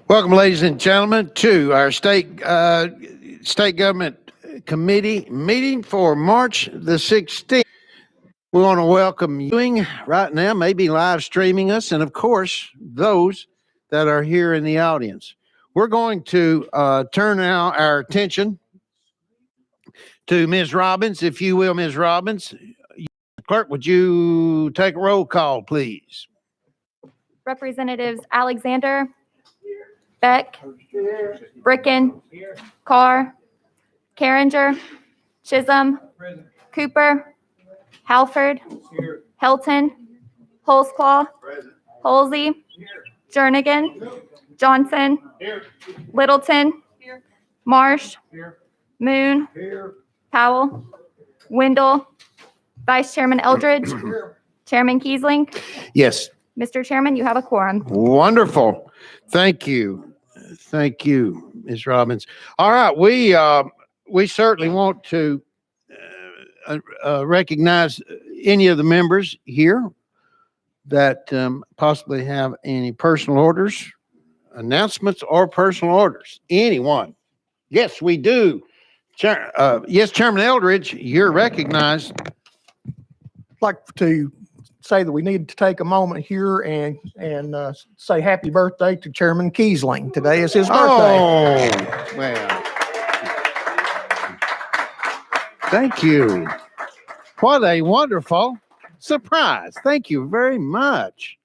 Welcome, ladies and gentlemen, to our state government committee meeting for March the 16th. We want to welcome you right now, maybe live streaming us, and of course, those that are here in the audience. We're going to turn now our attention to Ms. Robbins, if you will, Ms. Robbins. Clerk, would you take a roll call, please? Representatives Alexander, Beck, Bricken, Carr, Carringer, Chism, Cooper, Halford, Helton, Holsclaw, Holsey, Jernigan, Johnson, Littleton, Marsh, Moon, Powell, Windle, Vice Chairman Eldridge, Chairman Kiesling. Yes. Mr. Chairman, you have a quorum. Wonderful. Thank you. Thank you, Ms. Robbins. All right. We certainly want to recognize any of the members here that possibly have any personal orders, announcements, or personal orders. Anyone? Yes, we do. Yes, Chairman Eldridge, you're recognized. I'd like to say that we need to take a moment here and say happy birthday to Chairman Kiesling. Today is his birthday. Oh, well. Thank you. What a wonderful surprise. Thank you very much.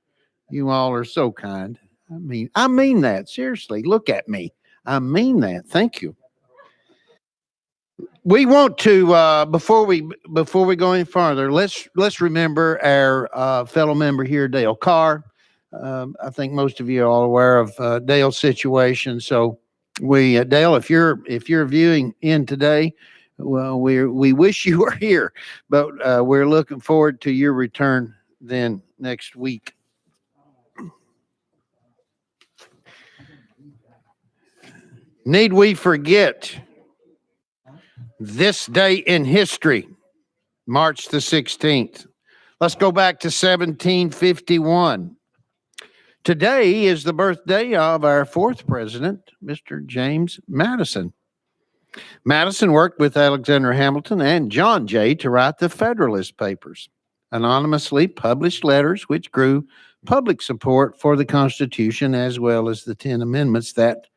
You all are so kind. I mean that. Seriously, look at me. I mean that. Thank you. We want to before we go any farther, let's remember our fellow member here, Dale Carr. I think most of you are all aware of Dale's situation. So Dale, if you're viewing in today, well, we wish you were here, but we're looking forward to your return then next week. Need we forget this day in history, March the 16th? Let's go back to 1751. Today is the birthday of our fourth president, Mr. James Madison. Madison worked with Alexander Hamilton and John Jay to write the Federalist Papers, anonymously published letters which grew public support for the Constitution as well as the 10 amendments that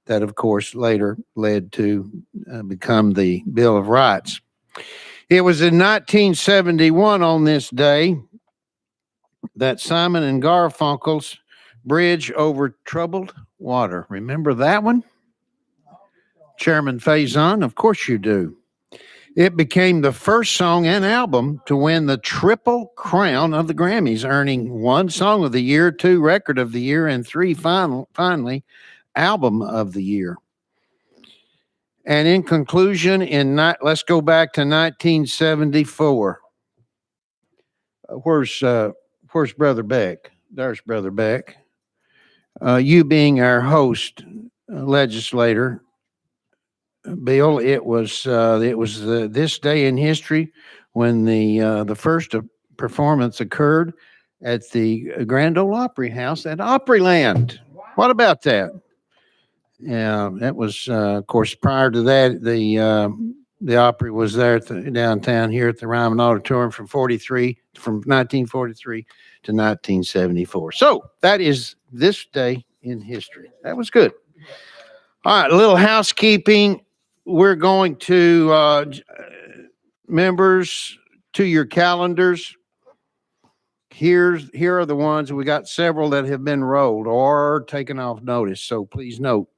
of course later led to become the Bill of Rights. It was in 1971 on this day that Simon and Garfunkel's Bridge Over Troubled Water. Remember that one? Chairman Faison, of course you do. It became the first song and album to win the Triple Crown of the Grammys, earning 1 Song of the Year, 2 Record of the Year, and 3 finally Album of the Year. And in conclusion, let's go back to 1974. Where's Brother Beck? There's Brother Beck. You being our host legislator, Bill, it was this day in history when the first performance occurred at the Grand Ole Opry House at Opryland. What about that? Yeah, that was, of course, prior to that, the Opry was there downtown here at the Ryman Auditorium from 1943 to 1974. So that is this day in history. That was good. All right, a little housekeeping. We're going to, members, to your calendars. Here are the ones. We got several that have been rolled or taken off notice. So please note.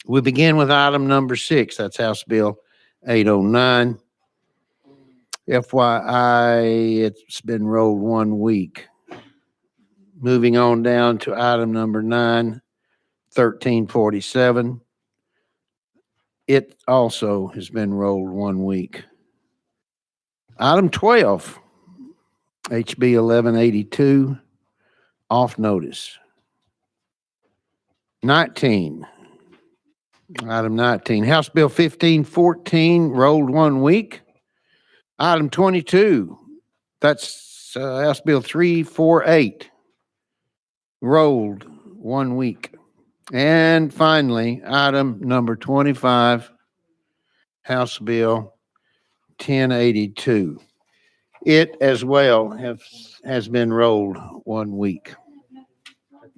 We begin with item number 6. That's House Bill 809. FYI, it's been rolled 1 week. Moving on down to item number 9, 1347. It also has been rolled 1 week. Item 12, HB 1182, off notice. 19. Item 19, House Bill 1514, rolled 1 week. Item 22, that's House Bill 348 rolled 1 week. And finally, item number 25, House Bill 1082. It as well has been rolled 1 week.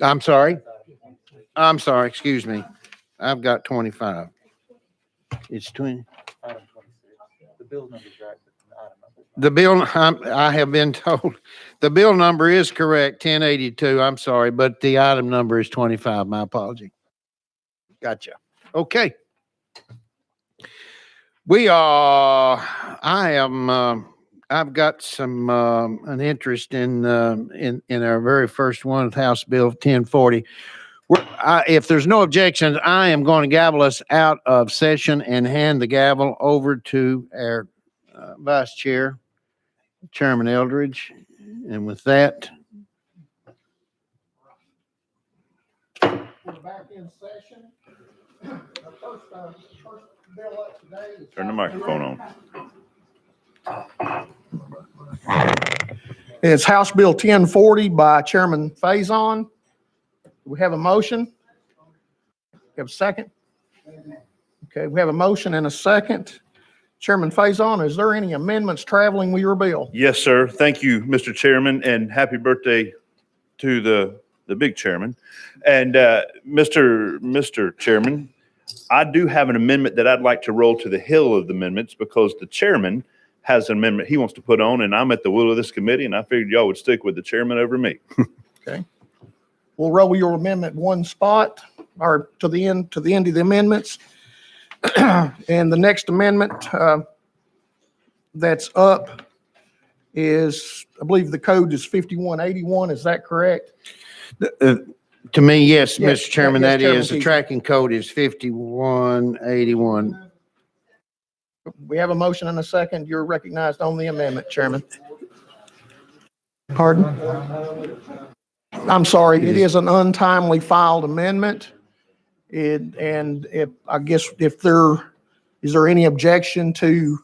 I'm sorry, excuse me. I've got 25. It's 20. The bill number's right, but the item number. The bill, I have been told, the bill number is correct, 1082. I'm sorry, but the item number is 25. My apology. Gotcha. Okay. I've got some, an interest in our very first one, House Bill 1040. If there's no objections, I am going to gavel us out of session and hand the gavel over to our Vice Chair, Chairman Eldridge. And with that, We're back in session. Our first bill up today is Turn the microphone on. It's House Bill 1040 by Chairman Faison. We have a motion. We have a second. Okay, we have a motion and a second. Chairman Faison, is there any amendments traveling with your bill? Yes, sir. Thank you, Mr. Chairman, and happy birthday to the big chairman. And Mr. Chairman, I do have an amendment that I'd like to roll to the hill of the amendments because the chairman has an amendment he wants to put on, and I'm at the will of this committee, and I figured y'all would stick with the chairman over me. Okay. We'll roll your amendment one spot or to the end of the amendments. And the next amendment that's up is, I believe the code is 5181. Is that correct? to me, yes, Yes, Mr. Chairman, yes, that Chairman is, the Keith. tracking code is 5181. We have a motion and a second. You're recognized on the amendment, Chairman. Pardon? I'm sorry, it is an untimely filed amendment. And if, I guess if is there any objection to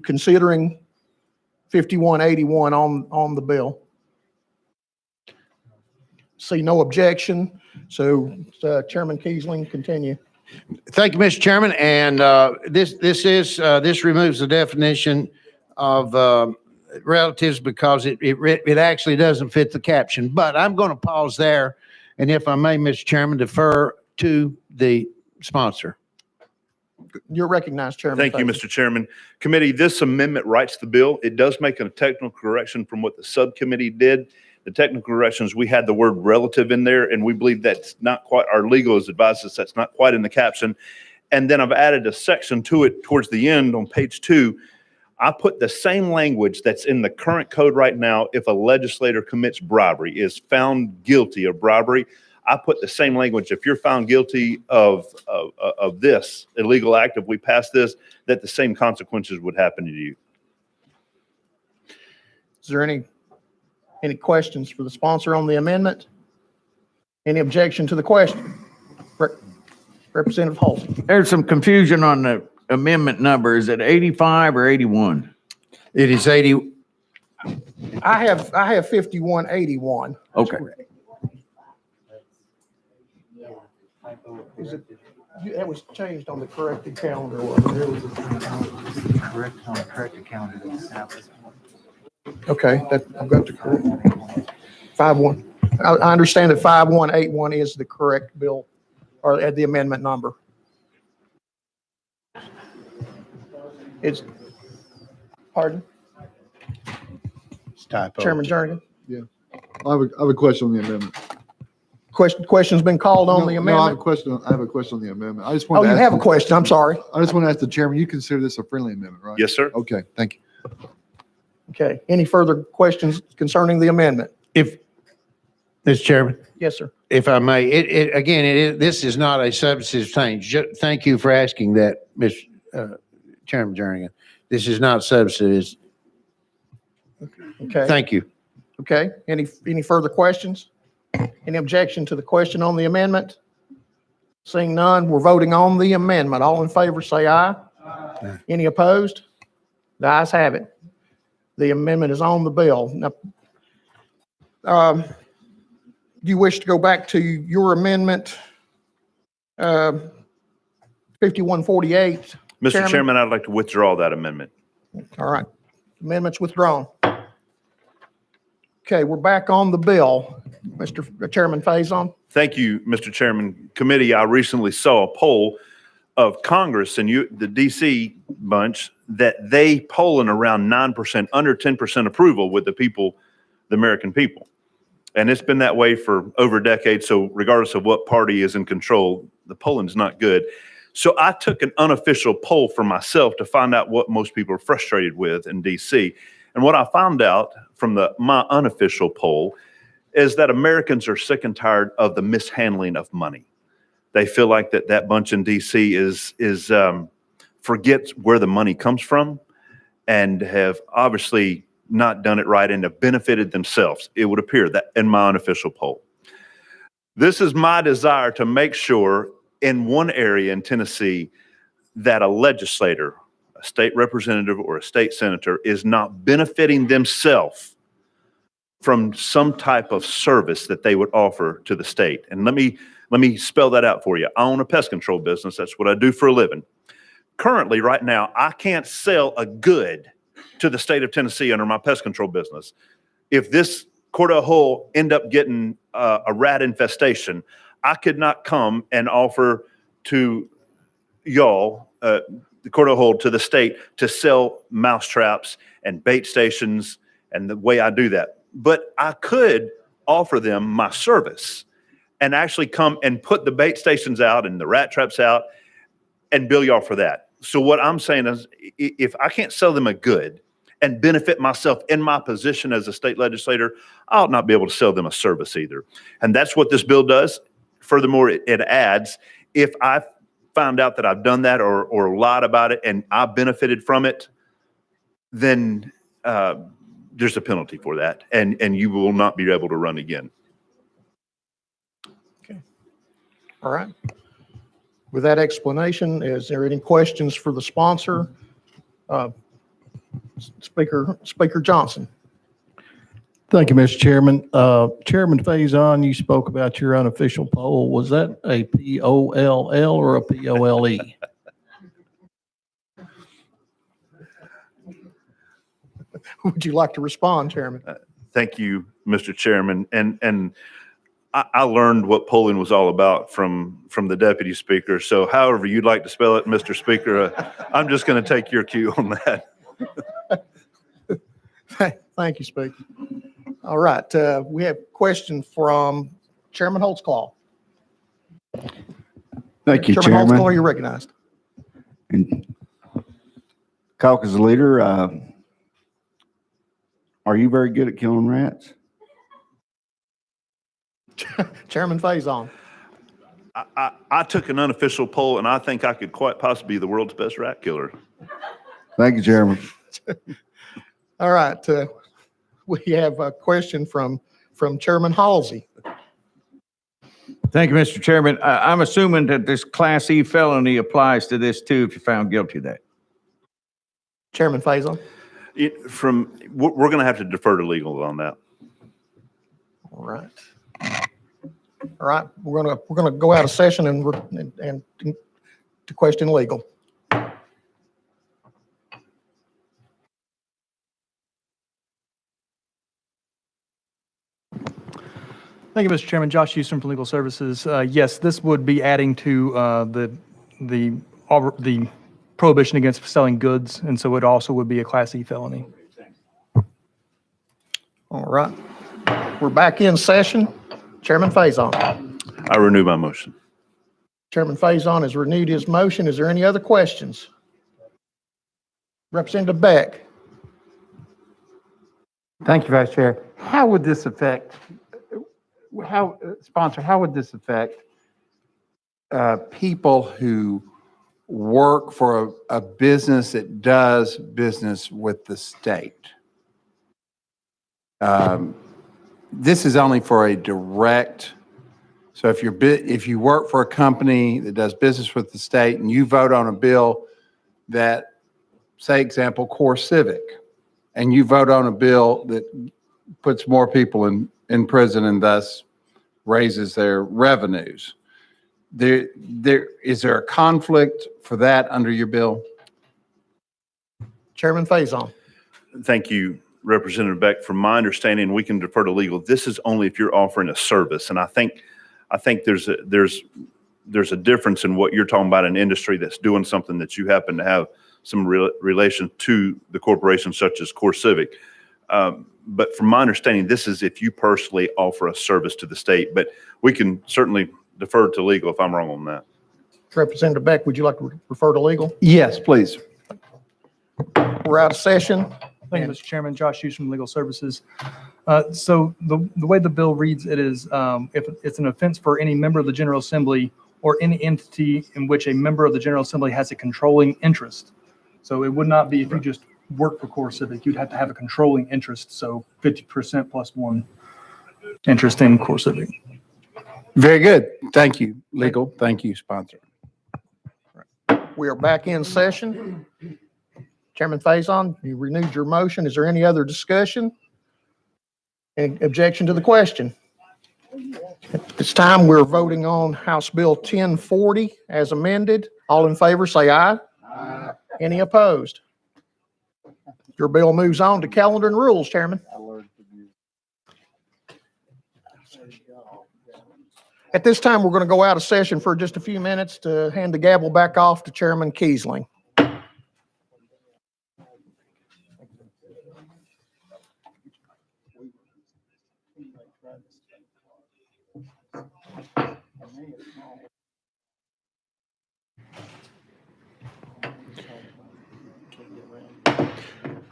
considering 5181 on the bill? See no objection. So Chairman Kiesling, continue. Thank you, Mr. Chairman. And this removes the definition of relatives because it actually doesn't fit the caption. But I'm going to pause there. And if I may, Mr. Chairman, defer to the sponsor. You're recognized, Chairman. Thank you, Mr. Chairman. Committee, this amendment writes the bill. It does make a technical correction from what the subcommittee did. The technical corrections, we had the word relative in there, and we believe that's not quite, our legal has advised us that's not quite in the caption. And then I've added a section to it towards the end on page 2. I put the same language that's in the current code right now. If a legislator commits bribery, is found guilty of bribery, I put the same language. If you're found guilty of this illegal act, if we pass this, that the same consequences would happen to you. Is there any questions for the sponsor on the amendment? Any objection to the question? Representative Holton. There's some confusion on the amendment number. Is it 85 or 81? It is 80. I have 5181. Okay. Is it, that was changed on the corrected calendar, wasn't it? Correct on the correct account. It's now this one. Okay, I've got the correct. 51. I understand that 5181 is the correct bill or the amendment number. It's, pardon, It's typo. Chairman Jernigan? I have a question on the amendment. Question's been called on the No, I have a amendment? question. I have a question on the amendment. I just Oh, want to you ask. have a question. I'm sorry. I just want to ask the chairman, you consider this a friendly amendment, right? Yes, sir. Okay, thank you. Okay. Any further questions concerning the amendment? If, Mr. Chairman, Yes, sir. if I may, this is not a substantive change. Thank you for asking that, Mr. Chairman Jernigan. This is not substantive. Okay. Thank you. Okay. Any further questions? Any objection to the question on the amendment? Seeing none, we're voting on the amendment. All in favor, say aye. Any opposed? The ayes have it. The amendment is on the bill. Now, do you wish to go back to your amendment, 5148? Mr. Chairman, I'd like to withdraw that amendment. All right. Amendment's withdrawn. Okay, we're back on the bill. Mr. Chairman Faison? Thank you, Mr. Chairman. Committee, I recently saw a poll of Congress and the DC bunch that they polling around 9%, under 10% approval with the people, the American people. And it's been that way for over a decade. So regardless of what party is in control, the polling's not good. So I took an unofficial poll for myself to find out what most people are frustrated with in DC. And what I found out from my unofficial poll is that Americans are sick and tired of the mishandling of money. They feel like that bunch in DC is forgets where the money comes from and have obviously not done it right and have benefited themselves. It would appear that in my unofficial poll. This is my desire to make sure in one area in Tennessee that a legislator, a state representative or a state senator is not benefiting themselves from some type of service that they would offer to the state. And let me spell that out for you. I own a pest control business. That's what I do for a living. Currently, right now, I can't sell a good to the state of Tennessee under my pest control business. If this Cordell hole end up getting a rat infestation, I could not come and offer to y'all, the Cordell hole, to the state to sell mouse traps and bait stations and the way I do that. But I could offer them my service and actually come and put the bait stations out and the rat traps out and bill y'all for that. So what I'm saying is, if I can't sell them a good and benefit myself in my position as a state legislator, I'll not be able to sell them a service either. And that's what this bill does. Furthermore, it adds, if I found out that I've done that or lied about it and I benefited from it, then there's a penalty for that, and you will not be able to run again. Okay. All right. With that explanation, is there any questions for the sponsor? Speaker Johnson. Thank you, Mr. Chairman. Chairman Faison, you spoke about your unofficial poll. Was that a POLL or a POLE? Would you like to respond, Chairman? Thank you, Mr. Chairman. And I learned what polling was all about from the deputy speaker. So however you'd like to spell it, Mr. Speaker, I'm just going to take your cue on that. Thank you, Speaker. All right, we have a question from Chairman Holtzclaw. Thank you, Chairman Chairman. Holtzclaw, you're recognized. And caucus leader, are you very good at killing rats? Chairman Faison. I took an unofficial poll, and I think I could quite possibly be the world's best rat killer. Thank you, Chairman. All right, we have a question from Chairman Halsey. Thank you, Mr. Chairman. I'm assuming that this Class E felony applies to this too, if you're found guilty of that. Chairman Faison. We're going to have to defer to legal on that. All right. All right, we're gonna go out of session and to question legal. Thank you, Mr. Chairman. Josh Houston from Legal Services. Yes, this would be adding to the prohibition against selling goods, and so it also would be a Class E felony. All right, we're back in session. Chairman Faison. I renew my motion. Chairman Faison has renewed his motion. Is there any other questions? Representative Beck. Thank you, Vice Chair. How would this affect, sponsor, how would this affect people who work for a business that does business with the state? This is only for a direct, so if you work for a company that does business with the state and you vote on a bill that, say example, Core Civic and you vote on a bill that puts more people in prison and thus raises their revenues, is there a conflict for that under your bill? Chairman Faison. Thank you, Representative Beck. From my understanding, we can defer to legal. This is only if you're offering a service. And I think there's a difference in what you're talking about, an industry that's doing something that you happen to have some relation to the corporation such as CoreCivic. But from my understanding, this is if you personally offer a service to the state, but we can certainly defer to legal if I'm wrong on that. Representative Beck, would you like to refer to legal? Yes, please. We're out of session. Thank you, Mr. Chairman. Josh Hughes from Legal Services. So the way the bill reads, it is if it's an offense for any member of the General Assembly or any entity in which a member of the General Assembly has a controlling interest. So it would not be if you just work for CoreCivic, you'd have to have a controlling interest. So 50% plus one interest in CoreCivic. Very good. Thank you, legal. Thank you, sponsor. We are back in session. Chairman Faison, you renewed your motion. Is there any other discussion? Any objection to the question? At this time, we're voting on House Bill 1040 as amended. All in favor, say aye. Aye. Any opposed? Your bill moves on to calendar and rules, Chairman. At this time, we're going to go out of session for just a few minutes to hand the gavel back off to Chairman Kiesling.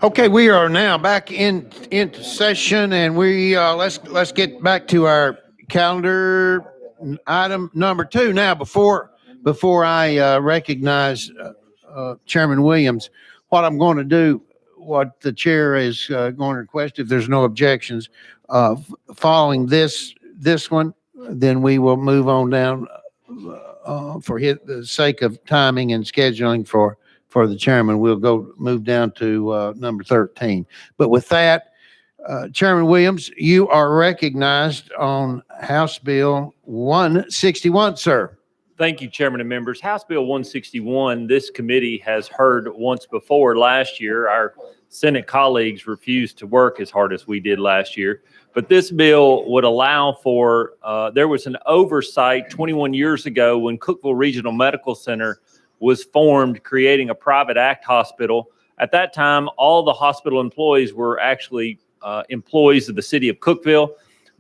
Okay, we are now back into session, and we let's get back to our calendar item number 2. Now, before I recognize Chairman Williams, what I'm going to do, what the chair is going to request, if there's no objections, following this one, then we will move on down for the sake of timing and scheduling for the chairman. We'll move down to number 13. But with that, Chairman Williams, you are recognized on House Bill 161, sir. Thank you, Chairman and members. House Bill 161, this committee has heard once before last year. Our Senate colleagues refused to work as hard as we did last year. But this bill would allow for, there was an oversight 21 years ago when Cookeville Regional Medical Center was formed, creating a private act hospital. At that time, all the hospital employees were actually employees of the city of Cookeville.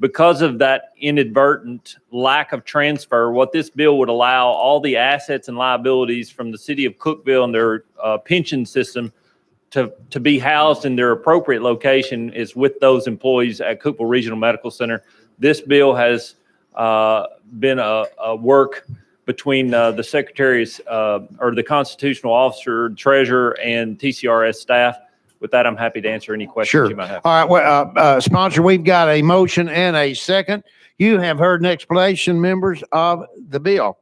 Because of that inadvertent lack of transfer, what this bill would allow all the assets and liabilities from the city of Cookeville and their pension system to be housed in their appropriate location is with those employees at Cookeville Regional Medical Center. This bill has been a work between the secretaries or the constitutional officer, treasurer, and TCRS staff. With that, I'm happy to answer any questions you might have. All right. Well, sponsor, we've got a motion and a second. You have heard an explanation, members of the bill.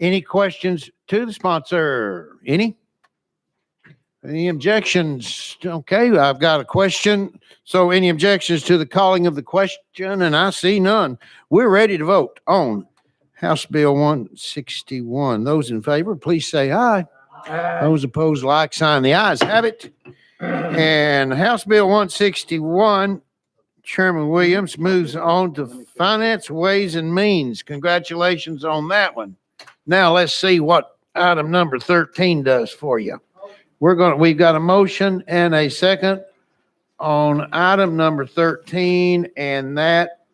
Any questions to the sponsor? Any objections? Okay, I've got a question. So any objections to the calling of the question? And I see none. We're ready to vote on House Bill 161. Those in favor, please say aye. Aye. Those opposed, like sign. The ayes have it. And House Bill 161, Chairman Williams moves on to Finance, Ways, and Means. Congratulations on that one. Now let's see what item number 13 does for you. We've got a motion and a second on item number 13, and that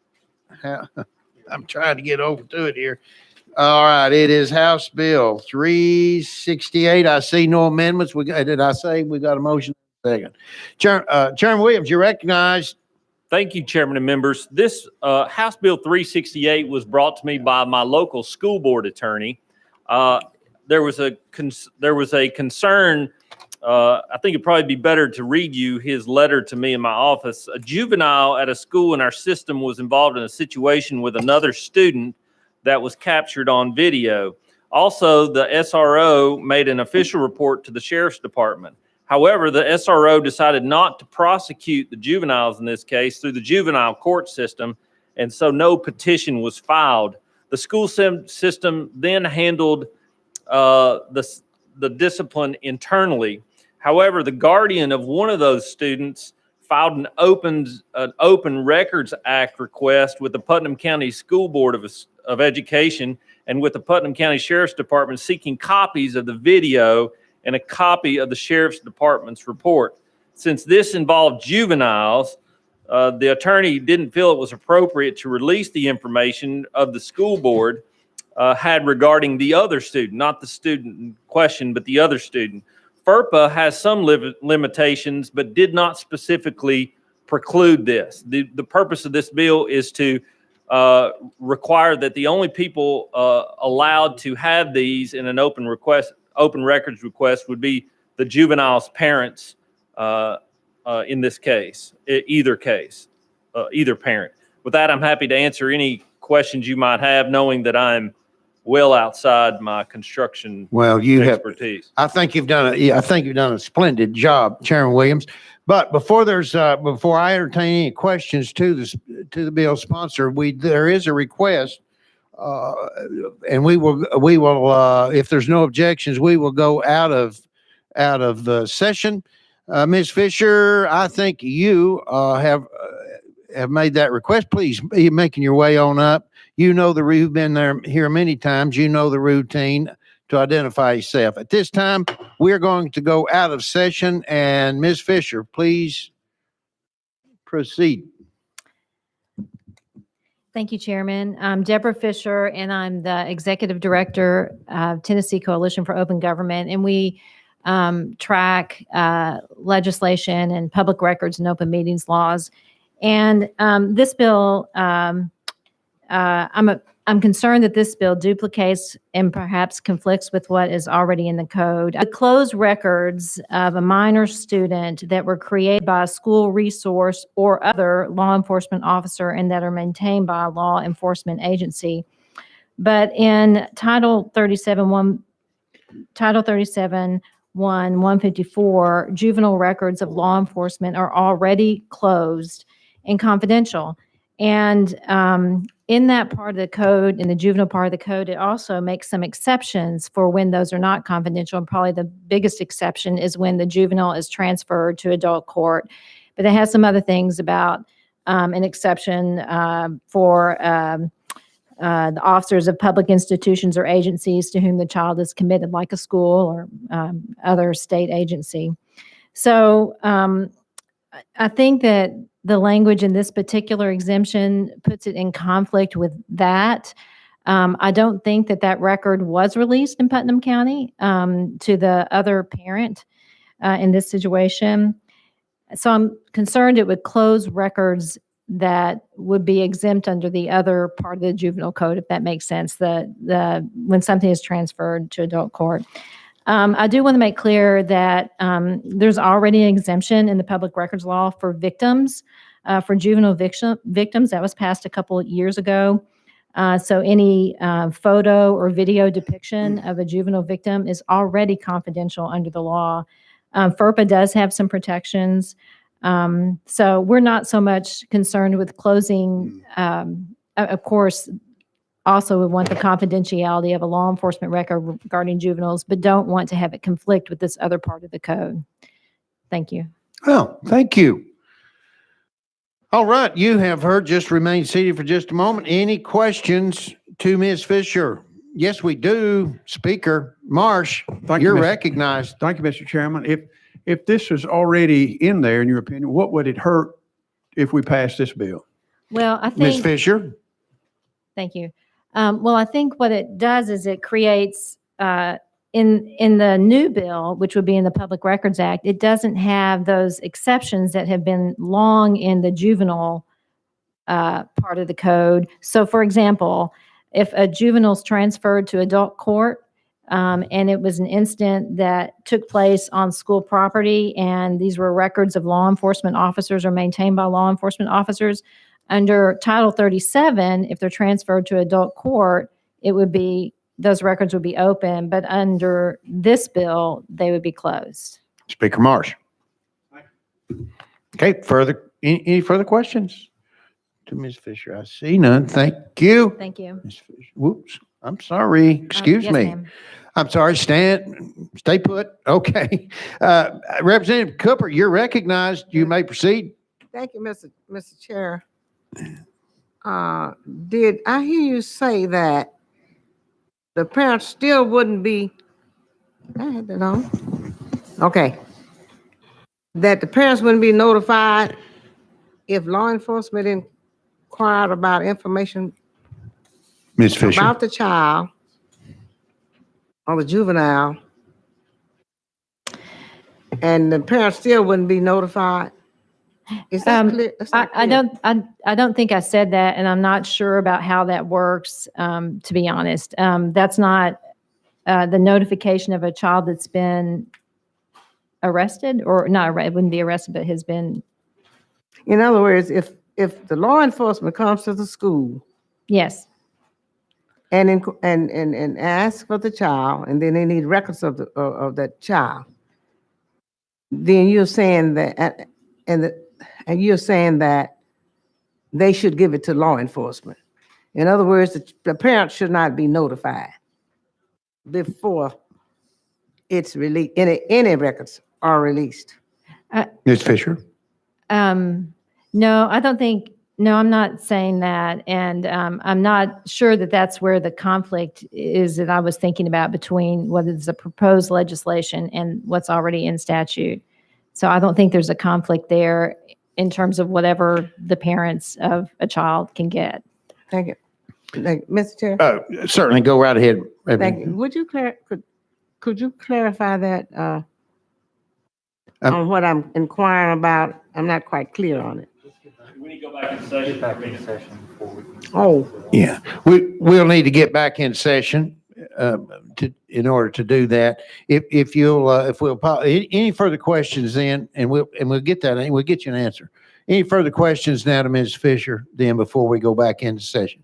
I'm trying to get over to it here. All right, it is House Bill 368. I see no amendments. Did I say we got a motion? Second. Chairman Williams, you're recognized. Thank you, Chairman and members. This House Bill 368 was brought to me by my local school board attorney. There was a concern. I think it'd probably be better to read you his letter to me in my office. A juvenile at a school in our system was involved in a situation with another student that was captured on video. Also, the SRO made an official report to the sheriff's department. However, the SRO decided not to prosecute the juveniles in this case through the juvenile court system, and so no petition was filed. The school system then handled the discipline internally. However, the guardian of one of those students filed an Open Records Act request with the Putnam County School Board of Education and with the Putnam County Sheriff's Department seeking copies of the video and a copy of the Sheriff's Department's report. Since this involved juveniles, the attorney didn't feel it was appropriate to release the information of the school board had regarding the other student, not the student in question, but the other student. FERPA has some limitations, but did not specifically preclude this. The purpose of this bill is to require that the only people allowed to have these in an open records request would be the juvenile's parents in this case, either parent. With that, I'm happy to answer any questions you might have, knowing that I'm well outside my construction expertise. I think you've done a splendid job, Chairman Williams. But before I entertain any questions to the bill sponsor, there is a request, and we will if there's no objections, we will go out of the session. Ms. Fisher, I think you have made that request. Please be making your way on up. You know you've been here many times. You know the routine to identify yourself. At this time, we're going to go out of session, and Ms. Fisher, please proceed. Thank you, Chairman. I'm Deborah Fisher, and I'm the Executive Director of Tennessee Coalition for Open Government, and we track legislation and public records and open meetings laws. And this bill, I'm concerned that this bill duplicates and perhaps conflicts with what is already in the code. The closed records of a minor student that were created by a school resource or other law enforcement officer and that are maintained by a law enforcement agency. But in Title 154, juvenile records of law enforcement are already closed and confidential. And in that part of the code, in the juvenile part of the code, it also makes some exceptions for when those are not confidential. And probably the biggest exception is when the juvenile is transferred to adult court. But it has some other things about an exception for the officers of public institutions or agencies to whom the child is committed, like a school or other state agency. So I think that the language in this particular exemption puts it in conflict with that. I don't think that record was released in Putnam County to the other parent in this situation. So I'm concerned it would close records that would be exempt under the other part of the juvenile code, if that makes sense, when something is transferred to adult court. I do want to make clear that there's already an exemption in the public records law for victims, for juvenile victims. That was passed a couple of years ago. So any photo or video depiction of a juvenile victim is already confidential under the law. FERPA does have some protections. So we're not so much concerned with closing. Of course, also we want the confidentiality of a law enforcement record regarding juveniles, but don't want to have it conflict with this other part of the code. Thank you. Well, thank you. All right, you have heard. Just remain seated for just a moment. Any questions to Ms. Fisher? Yes, we do. Speaker Marsh, you're recognized. Thank you, Mr. Chairman. If this is already in there, in your opinion, what would it hurt if we passed this bill? Well, I think. Ms. Fisher? Thank you. Well, I think what it does is it creates, in the new bill, which would be in the Public Records Act, it doesn't have those exceptions that have been long in the juvenile part of the code. So, for example, if a juvenile is transferred to adult court, and it was an incident that took place on school property, and these were records of law enforcement officers or maintained by law enforcement officers, under Title 37, if they're transferred to adult court, those records would be open, but under this bill, they would be closed. Speaker Marsh. Okay, any further questions to Ms. Fisher? I see none. Thank you. Thank you. Ms. Fisher. Whoops, I'm sorry. Excuse yes, me. ma'am. I'm sorry, stay put. Okay. Representative Cooper, you're recognized. You may proceed. Thank you, Mr. Chair. Did I hear you say that the parents still wouldn't be, I had that on. Okay. That the parents wouldn't be notified if law enforcement inquired about information Ms. Fisher. about the child or the juvenile, and the parents still wouldn't be notified? Is that clear? Is that I clear? don't think I said that, and I'm not sure about how that works, to be honest. That's not the notification of a child that's been arrested, or not, it wouldn't be arrested, but has been. In other words, if the law enforcement comes to the school Yes. and ask for the child, and then they need records of that child, then you're saying that, and you're saying that they should give it to law enforcement. In other words, the parent should not be notified before it's released, any records are released. Ms. Fisher. No, I don't think, no, I'm not saying that. And I'm not sure that that's where the conflict is that I was thinking about between whether it's a proposed legislation and what's already in statute. So I don't think there's a conflict there in terms of whatever the parents of a child can get. Thank you. Mr. Chair? Certainly, go right ahead. Thank you. Would you could you clarify that on what I'm inquiring about? I'm not quite clear on it. We need to go back in session. Back in session before we. Oh. Yeah, we'll need to get back in session in order to do that. If any further questions then, and we'll get that, and we'll get you an answer. Any further questions now to Ms. Fisher then before we go back into session?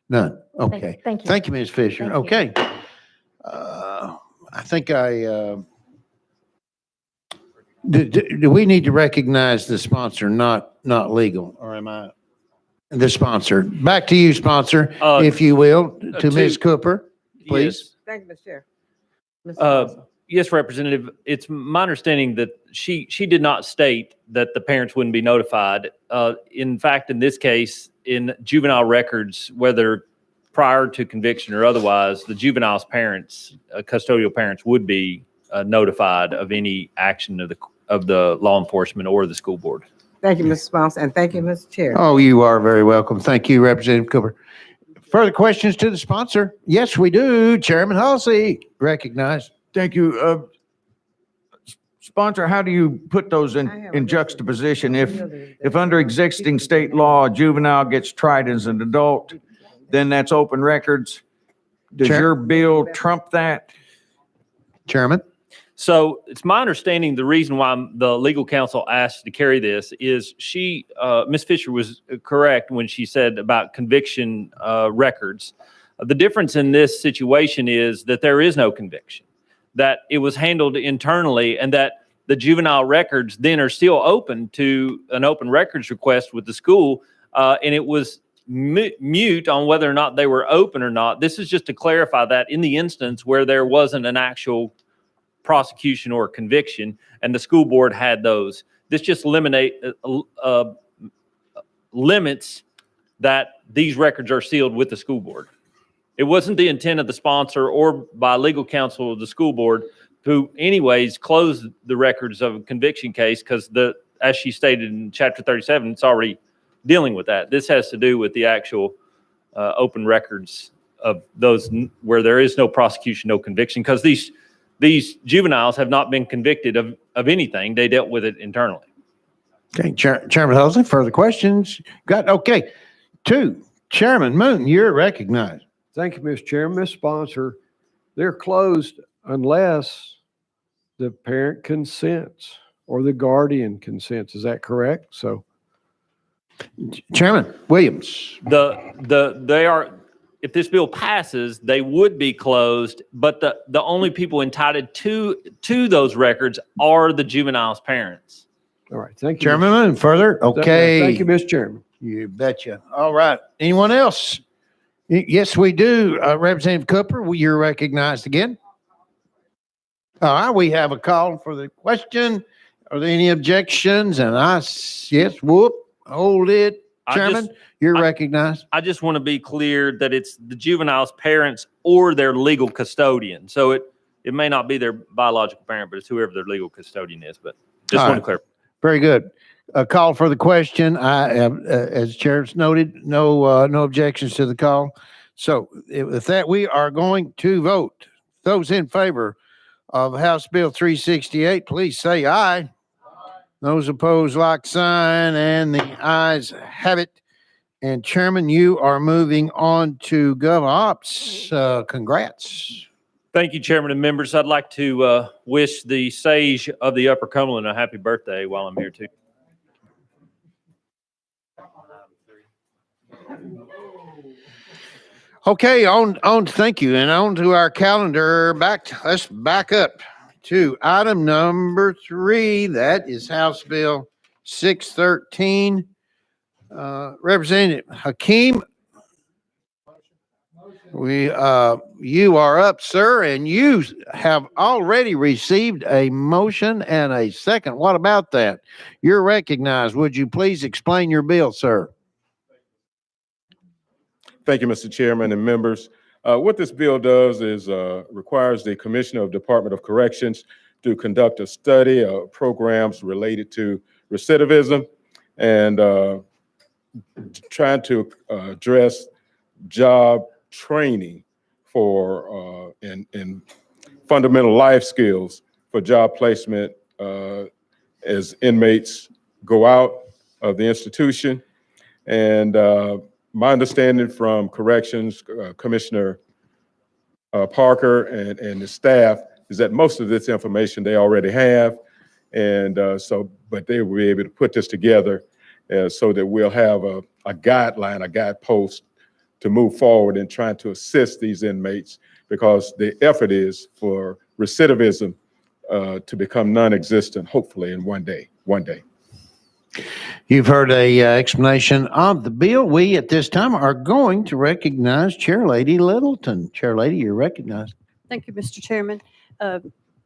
None. Okay. Thank you. Thank you, Ms. Fisher. Thank you. Okay. I think do we need to recognize the sponsor not legal, or am I the sponsor? Back to you, sponsor, if you will, to Ms. Cooper, please. Yes. Thank you, Mr. Chair. Mr. Yes, Representative, it's my understanding that she did not state that the parents wouldn't be notified. In fact, in this case, in juvenile records, whether prior to conviction or otherwise, the juvenile's parents, custodial parents, would be notified of any action of the law enforcement or the school board. Thank you, Mr. Sponsor, and thank you, Mr. Chair. Oh, you are very welcome. Thank you, Representative Cooper. Further questions to the sponsor? Yes, we do. Chairman Halsey, recognized. Thank you. Sponsor, how do you put those in juxtaposition? If under existing state law, a juvenile gets tried as an adult, then that's open records. Does your bill trump that? Chairman? So it's my understanding the reason why the legal counsel asked to carry this is Ms. Fisher was correct when she said about conviction records. The difference in this situation is that there is no conviction, that it was handled internally, and that the juvenile records then are still open to an open records request with the school, and it was mute on whether or not they were open or not. This is just to clarify that in the instance where there wasn't an actual prosecution or conviction, and the school board had those. This just limits that these records are sealed with the school board. It wasn't the intent of the sponsor or by legal counsel of the school board to anyways close the records of a conviction case, because as she stated in chapter 37, it's already dealing with that. This has to do with the actual open records of those where there is no prosecution, no conviction, because these juveniles have not been convicted of anything. They dealt with it internally. Okay, Chairman Halsey, further questions? Okay. 2, Chairman Moon, you're recognized. Thank you, Mr. Chairman. Ms. Sponsor, they're closed unless the parent consents or the guardian consents. Is that correct? So, Chairman Williams. They are if this bill passes, they would be closed, but the only people entitled to those records are the juvenile's parents. All right, thank you. Chairman, further? Okay. Thank you, Mr. Chairman. You betcha. All right. Anyone else? Yes, we do. Representative Cooper, you're recognized again. All right, we have a call for the question. Are there any objections? And yes, whoop, hold it. Chairman, you're recognized. I just want to be clear that it's the juvenile's parents or their legal custodian. So it may not be their biological parent, but it's whoever their legal custodian is. But just want to clarify. Very good. A call for the question. I have, as Chair's noted, no objections to the call. So with that, we are going to vote. Those in favor of House Bill 368, please say aye. Those opposed, like sign, and the ayes have it. And Chairman, you are moving on to Gov Ops. Congrats. Thank you, Chairman and members. I'd like to wish the sage of the Upper Cumberland a happy birthday while I'm here too. Okay, thank you. And on to our calendar. Let's back up to item number 3. That is House Bill 613. Representative HAKEEM, you are up, sir, and you have already received a motion and a second. What about that? You're recognized. Would you please explain your bill, sir? Thank you, Mr. Chairman and members. What this bill does is requires the Commissioner of Department of Corrections to conduct a study of programs related to recidivism and trying to address job training for in fundamental life skills for job placement as inmates go out of the institution. And my understanding from Corrections Commissioner Parker and the staff is that most of this information they already have. And but they will be able to put this together so that we'll have a guideline, a guidepost to move forward in trying to assist these inmates, because the effort is for recidivism to become non-existent, hopefully in one day. You've heard a explanation of the bill. We at this time are going to recognize Chairlady Littleton. Chairlady, you're recognized. Thank you, Mr. Chairman.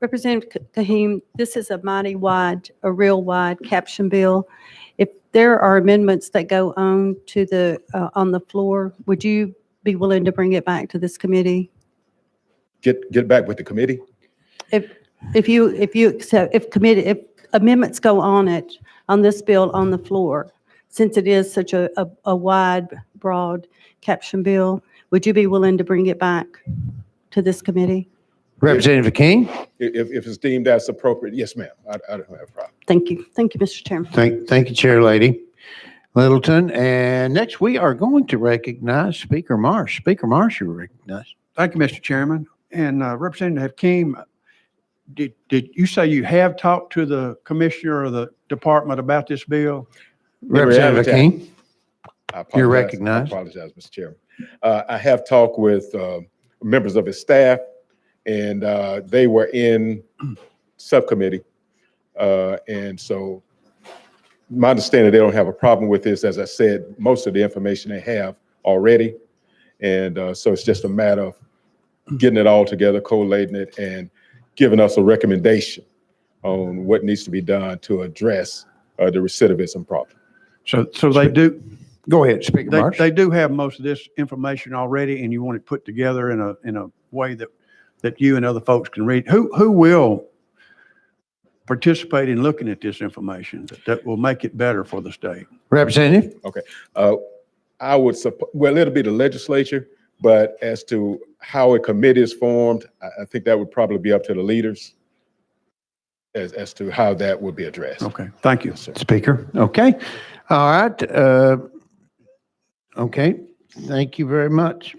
Representative HAKEEM, this is a real wide caption bill. If there are amendments that go on to on the floor, would you be willing to bring it back to this committee? Get back with the committee? If amendments go on this bill on the floor, since it is such a wide, broad caption bill, would you be willing to bring it back to this committee? Representative King? If it's deemed as appropriate, yes, ma'am. I don't have a problem. Thank you. Thank you, Mr. Chairman. Thank you, Chairlady Littleton. And next we are going to recognize Speaker Marsh. Speaker Marsh, you're recognized. Thank you, Mr. Chairman. And Representative HAKEEM, did you say you have talked to the commissioner of the department about this bill? Representative King, you're I recognized. apologize, Mr. Chairman. I have talked with members of his staff, and they were in subcommittee. And so my understanding, they don't have a problem with this. As I said, most of the information they have already. And so it's just a matter of getting it all together, collating it, and giving us a recommendation on what needs to be done to address the recidivism problem. So they do. Go ahead, Speaker Marsh. They do have most of this information already, and you want it put together in a way that you and other folks can read. Who will participate in looking at this information that will make it better for the state? Representative? Okay. I would suppose, well, it'll be the legislature, but as to how a committee is formed, I think that would probably be up to the leaders as to how that would be addressed. Okay, thank you. Speaker. Okay. All right. Okay. Thank you very much.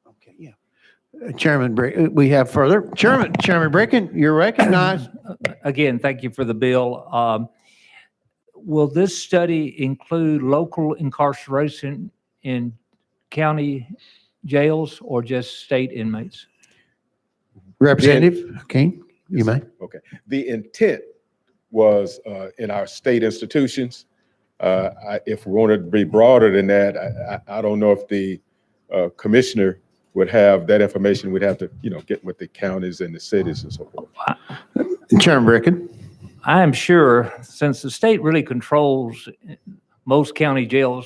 Okay. Yeah. Chairman, we have further. Chairman BRICKEN, you're recognized. Again, thank you for the bill. Will this study include local incarceration in county jails or just state inmates? Representative HAKEEM, you may. Okay. The intent was in our state institutions. If we wanted to be broader than that, I don't know if the commissioner would have that information. We'd have to, get with the counties and the cities and so forth. Chairman Bricken. I am sure, since the state really controls most county jails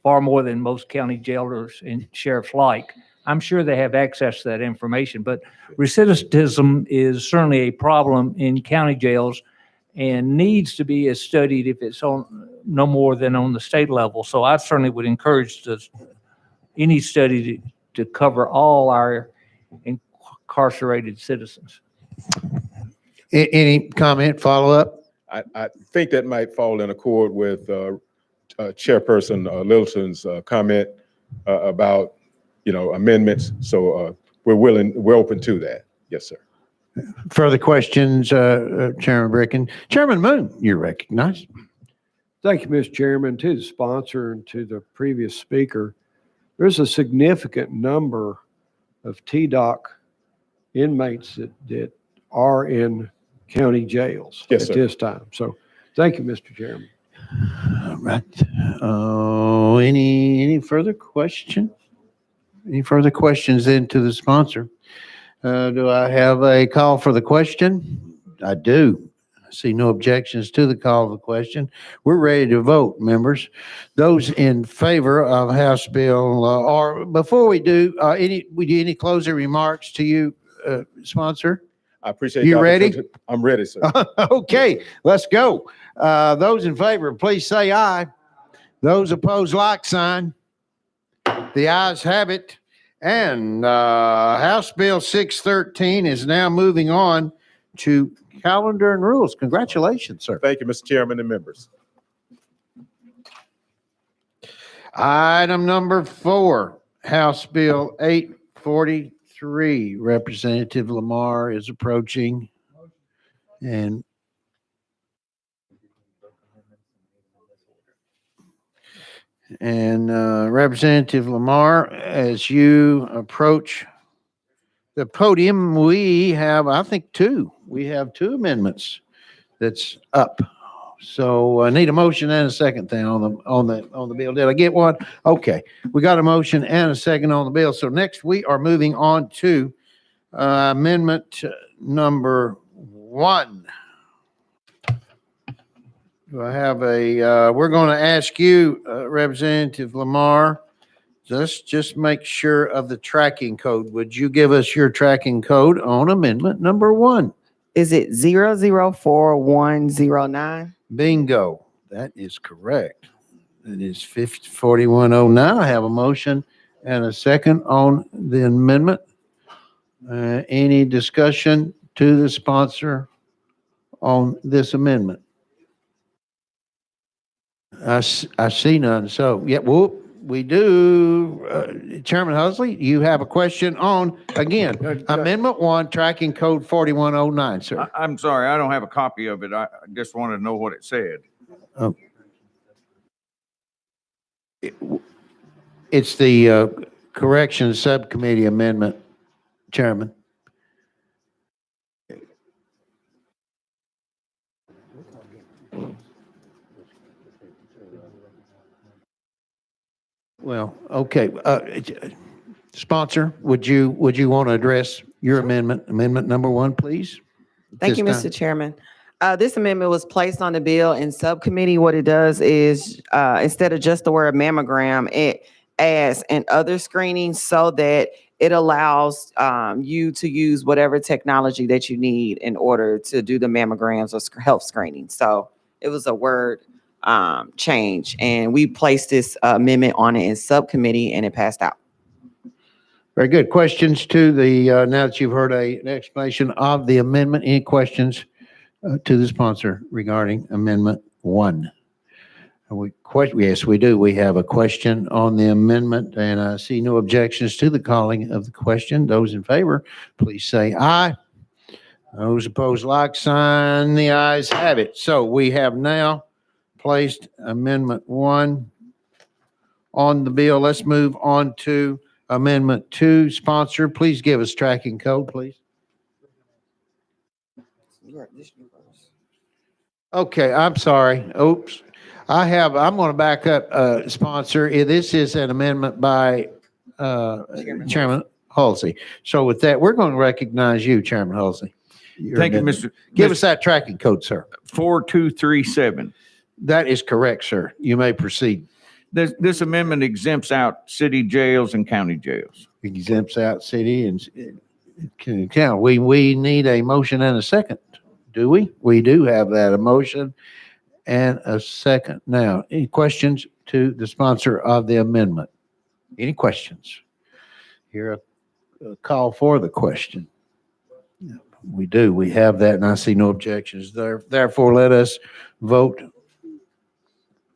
far more than most county jailers and sheriffs like, I'm sure they have access to that information. But recidivism is certainly a problem in county jails and needs to be as studied if it's on no more than on the state level. So I certainly would encourage any study to cover all our incarcerated citizens. Any comment, follow up? I think that might fall in accord with Chairperson Littleton's comment about, amendments. So we're open to that. Yes, sir. Further questions, Chairman Bricken? Chairman Moon, you're recognized. Thank you, Mr. Chairman. To the sponsor and to the previous speaker, there's a significant number of TDOC inmates that are in county jails Yes, at sir. this time. So thank you, Mr. Chairman. All right. Any further question? Any further questions then to the sponsor? Do I have a call for the question? I do. I see no objections to the call of the question. We're ready to vote, members. Those in favor of House Bill, or before we do, any closing remarks to you, sponsor? I appreciate You the ready? opportunity. I'm ready, sir. Okay, let's go. Those in favor, please say aye. Those opposed, like sign. The ayes have it. And House Bill 613 is now moving on to calendar and rules. Congratulations, sir. Thank you, Mr. Chairman and members. Item number 4, House Bill 843. Representative Lamar is approaching. And Representative Lamar, as you approach the podium, we have, I think, two. We have two amendments that's up. So I need a motion and a second thing on the bill. Did I get one? Okay, we got a motion and a second on the bill. So next we are moving on to amendment number 1. Do I have we're going to ask you, Representative Lamar, just make sure of the tracking code. Would you give us your tracking code on amendment number 1? Is it 004109? Bingo. That is correct. It is 4109. I have a motion and a second on the amendment. Any discussion to the sponsor on this amendment? I see none. So, yeah, well, we do. Chairman Huxley, you have a question on, again, Amendment 1, tracking code 4109, sir. I'm sorry, I don't have a copy of it. I just wanted to know what it said. Oh. It's the Corrections Subcommittee amendment, Chairman. Well, okay. Sponsor, would you want to address your amendment number 1, please? Thank you, Mr. Chairman. This amendment was placed on the bill in subcommittee. What it does is, instead of just the word mammogram, it adds and other screening so that it allows you to use whatever technology that you need in order to do the mammograms or health screening. So it was a word change, and we placed this amendment on it in subcommittee, and it passed out. Very good. Questions to the, now that you've heard an explanation of the amendment, any questions to the sponsor regarding Amendment 1? Yes, we do. We have a question on the amendment, and I see no objections to the calling of the question. Those in favor, please say aye. Those opposed, like sign. The ayes have it. So we have now placed Amendment 1 on the bill. Let's move on to Amendment 2. Sponsor, please give us tracking code, please. Okay, I'm sorry. Oops. I'm going to back up, sponsor. This is an amendment by Chairman Halsey. So with that, we're going to recognize you, Chairman Halsey. Thank you, Mr. Give us that tracking code, sir. 4237. That is correct, sir. You may proceed. This amendment exempts out city jails and county jails. Exempts out city and county. We need a motion and a second. Do we? We do have that, a motion and a second. Now, any questions to the sponsor of the amendment? Any questions? Here a call for the question. We do. We have that, and I see no objections there. Therefore, let us vote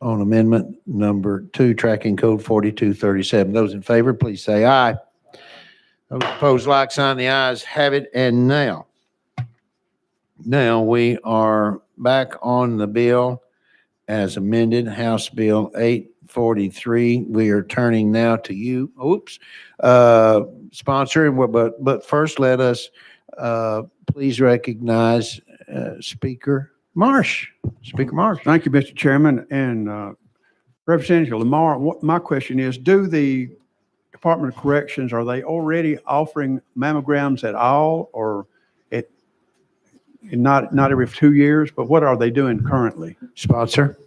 on amendment number 2, tracking code 4237. Those in favor, please say aye. Those opposed, like sign. The ayes have it. And now we are back on the bill as amended, House Bill 843. We are turning now to you. Oops. Sponsor, but first let us please recognize Speaker Marsh. Speaker Marsh. Thank you, Mr. Chairman. And Representative Lamar, my question is, do the Department of Corrections, are they already offering mammograms at all, or not every 2 years, but what are they doing currently? Sponsor.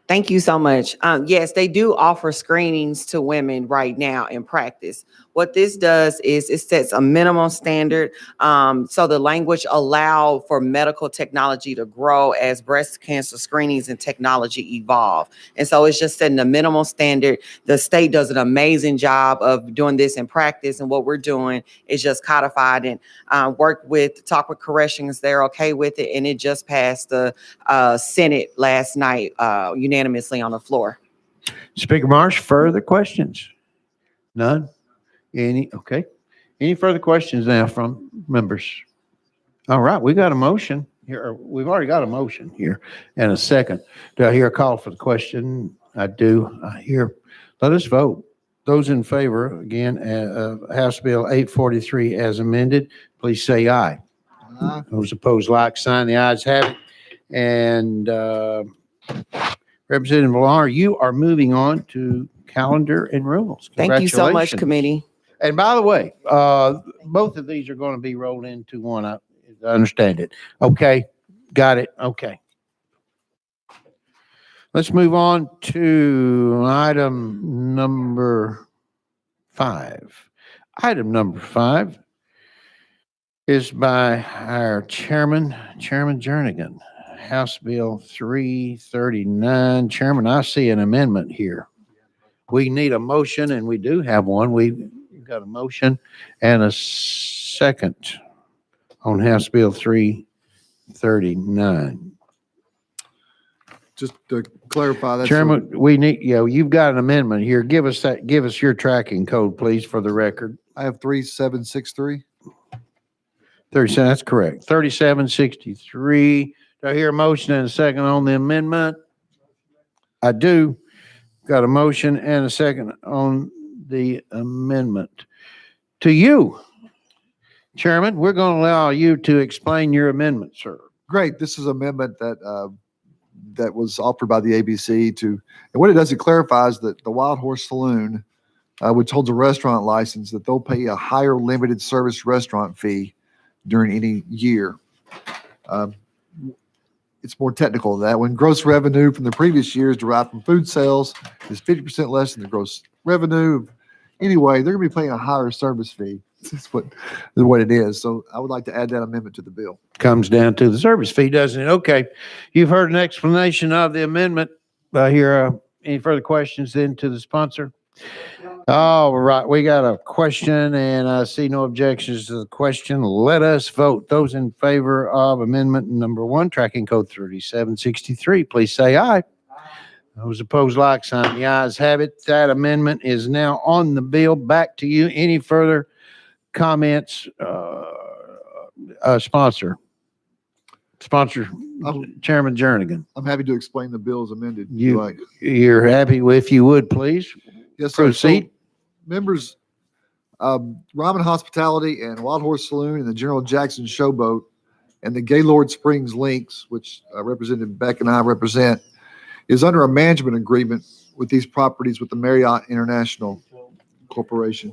Thank you so much. Yes, they do offer screenings to women right now in practice. What this does is it sets a minimum standard. So the language allow for medical technology to grow as breast cancer screenings and technology evolve. And so it's just setting a minimum standard. The state does an amazing job of doing this in practice. And what we're doing is just codified and talk with corrections. They're okay with it. And it just passed the Senate last night unanimously on the floor. Speaker Marsh, further questions? None? Okay. Any further questions now from members? All right, we got a motion here. We've already got a motion here and a second. Do I hear a call for the question? I do. I hear. Let us vote. Those in favor, again, of House Bill 843 as amended, please say aye. Aye. Those opposed, like sign. The ayes have it. And Representative LAMAR, you are moving on to calendar and rules. Thank you so much, committee. And by the way, both of these are going to be rolled into one. I understand it. Okay. Got it. Okay. Let's move on to item number 5. Item number 5 is by our chairman, Chairman Jernigan. House Bill 339. Chairman, I see an amendment here. We need a motion, and we do have one. We've got a motion and a second on House Bill 339. Just to clarify that. Chairman, we need, you've got an amendment here. Give us your tracking code, please, for the record. I have 3763. 37, that's correct. 3763. Do I hear a motion and a second on the amendment? I do. Got a motion and a second on the amendment. To you, Chairman, we're going to allow you to explain your amendment, sir. Great. This is an amendment that was offered by the ABC and what it does, it clarifies that the Wild Horse Saloon, which holds a restaurant license, that they'll pay a higher limited service restaurant fee during any year. It's more technical than that. When gross revenue from the previous years derived from food sales is 50% less than the gross revenue. Anyway, they're going to be paying a higher service fee. That's what it is. So I would like to add that amendment to the bill. Comes down to the service fee, doesn't it? Okay. You've heard an explanation of the amendment. Here, any further questions then to the sponsor? All right. We got a question, and I see no objections to the question. Let us vote. Those in favor of amendment number 1, tracking code 3763, please say aye. Those opposed, like sign. The ayes have it. That amendment is now on the bill. Back to you. Any further comments, sponsor? Sponsor, Chairman Jernigan. I'm happy to explain the bill as amended. if you like. You're happy, if you would, please. Yes, sir. So, Proceed. members, Robin Hospitality and Wild Horse Saloon and the General Jackson Showboat and the Gaylord Springs Links, which Representative Beck and I represent, is under a management agreement with these properties with the Marriott International Corporation.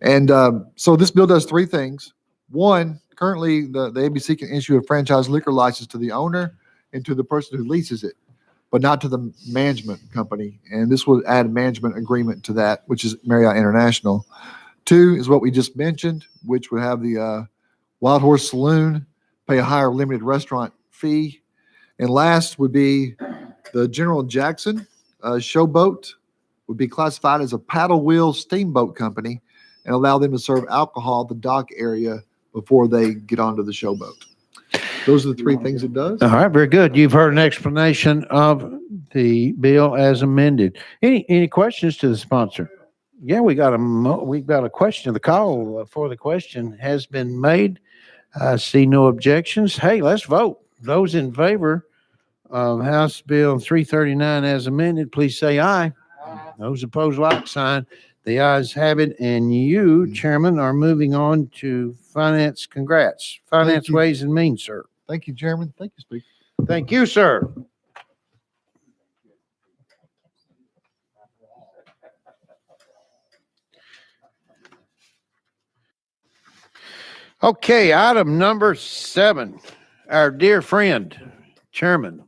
And so this bill does three things. One, currently the ABC can issue a franchise liquor license to the owner and to the person who leases it, but not to the management company. And this will add a management agreement to that, which is Marriott International. Two is what we just mentioned, which would have the Wild Horse Saloon pay a higher limited restaurant fee. And last would be the General Jackson Showboat would be classified as a paddle wheel steamboat company and allow them to serve alcohol at the dock area before they get onto the showboat. Those are the three things it does. All right, very good. You've heard an explanation of the bill as amended. Any questions to the sponsor? Yeah, we've got a question. The call for the question has been made. I see no objections. Hey, let's vote. Those in favor of House Bill 339 as amended, please say aye. Those opposed, like sign. The ayes have it, and you, Chairman, are moving on to Finance. Congrats. Finance, you. Ways and Means, sir. Thank you, Chairman. Thank you, Speaker. Thank you, sir. Okay, item number 7. Our dear friend, Chairman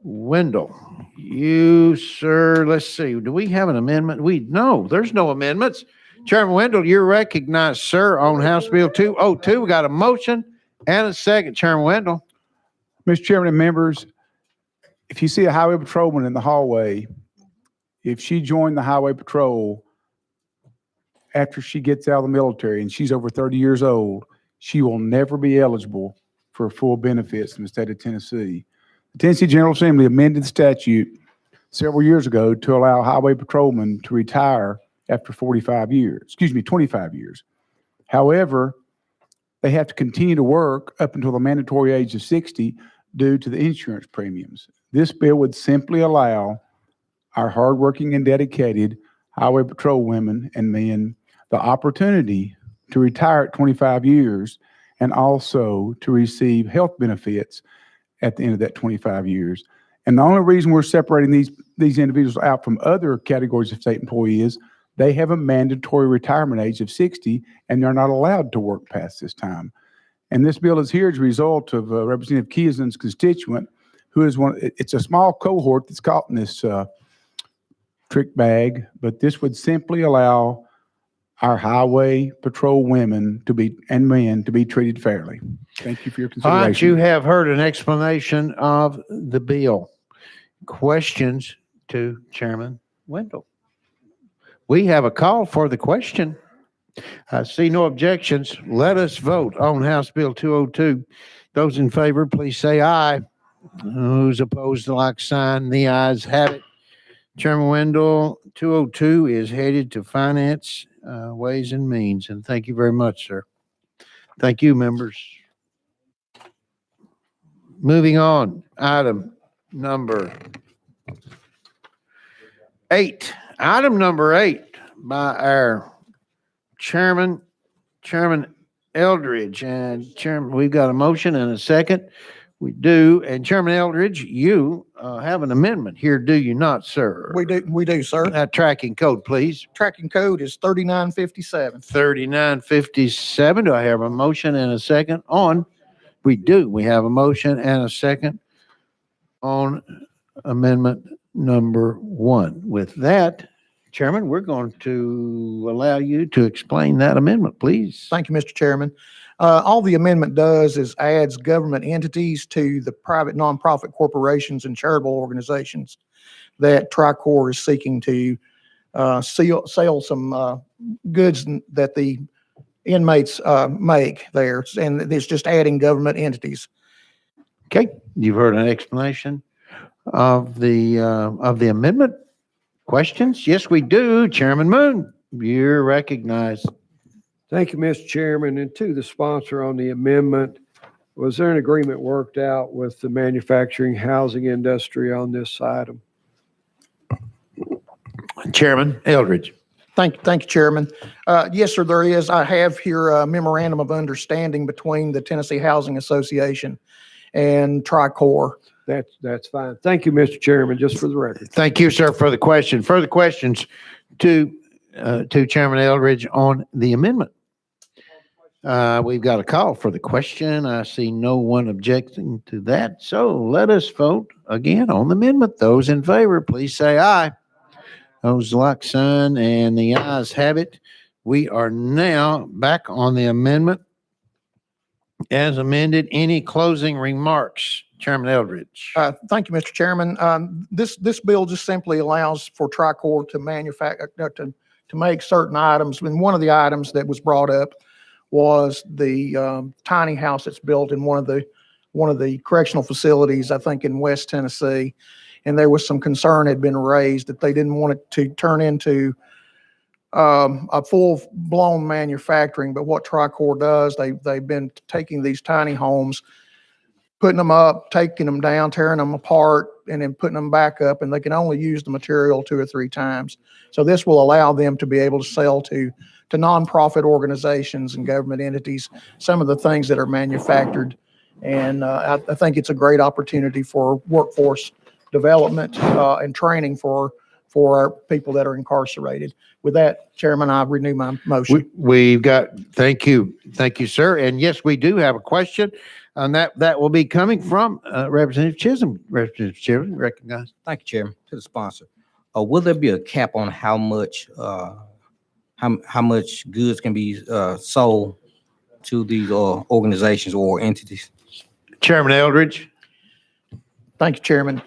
Windle. You, sir, let's see. Do we have an amendment? No, there's no amendments. Chairman Windle, you're recognized, sir, on House Bill 202. We got a motion and a second. Chairman Windle. Mr. Chairman and members, if you see a highway patrolman in the hallway, if she joined the highway patrol after she gets out of the military and she's over 30 years old, she will never be eligible for full benefits in the state of Tennessee. The Tennessee General Assembly amended the statute several years ago to allow highway patrolmen to retire after 25 years. However, they have to continue to work up until the mandatory age of 60 due to the insurance premiums. This bill would simply allow our hardworking and dedicated highway patrol women and men the opportunity to retire at 25 years and also to receive health benefits at the end of that 25 years. And the only reason we're separating these individuals out from other categories of state employees, they have a mandatory retirement age of 60 and they're not allowed to work past this time. And this bill is here as a result of Representative CHISM's constituent, who is it's a small cohort that's caught in this trick bag, but this would simply allow our highway patrol women and men to be treated fairly. Thank you for your All right, consideration. you have heard an explanation of the bill. Questions to Chairman Windle? We have a call for the question. I see no objections. Let us vote on House Bill 202. Those in favor, please say aye. Those opposed, like sign. The ayes have it. Chairman Windle, 202 is headed to Finance, Ways and Means. And thank you very much, sir. Thank you, members. Moving on, item number 8. Item number 8 by our Chairman Eldridge. And Chairman, we've got a motion and a second. We do. And Chairman Eldridge, you have an amendment here, do you not, sir? We do, sir. That tracking code, please. Tracking code is 3957. 3957. Do I have a motion and a second on? We do. We have a motion and a second on amendment number 1. With that, Chairman, we're going to allow you to explain that amendment, please. Thank you, Mr. Chairman. All the amendment does is adds government entities to the private nonprofit corporations and charitable organizations that Tricor is seeking to sell some goods that the inmates make there. And it's just adding government entities. Okay, you've heard an explanation of the amendment. Questions? Yes, we do. Chairman Moon, you're recognized. Thank you, Mr. Chairman. And to the sponsor on the amendment, Was there an agreement worked out with the manufacturing housing industry on this item? Chairman Eldridge. Thank you, Chairman. Yes, sir, there is. I have here a memorandum of understanding between the Tennessee Housing Association and Tricor. That's fine. Thank you, Mr. Chairman, just for the record. Thank you, sir, for the question. Further questions to Chairman Eldridge on the amendment? We've got a call for the question. I see no one objecting to that. So let us vote again on the amendment. Those in favor, please say aye. Those like sign, and the ayes have it. We are now back on the amendment as amended. Any closing remarks, Chairman Eldridge? Thank you, Mr. Chairman. This bill just simply allows for Tricor to manufacture, to make certain items. And one of the items that was brought up was the tiny house that's built in one of the correctional facilities, I think in West Tennessee. And there was some concern had been raised that they didn't want it to turn into a full-blown manufacturing. But what Tricor does, they've been taking these tiny homes, putting them up, taking them down, tearing them apart, and then putting them back up, and they can only use the material 2 or 3 times. So this will allow them to be able to sell to nonprofit organizations and government entities some of the things that are manufactured. And I think it's a great opportunity for workforce development and training for our people that are incarcerated. With that, Chairman, I renew my motion. We've got, thank you, sir. And yes, we do have a question, and that will be coming from Representative CHISM. Representative CHISM, recognize. Thank you, Chairman. To the sponsor, will there be a cap on how much goods can be sold to these organizations or entities? Chairman Eldridge. Thank you, Chairman.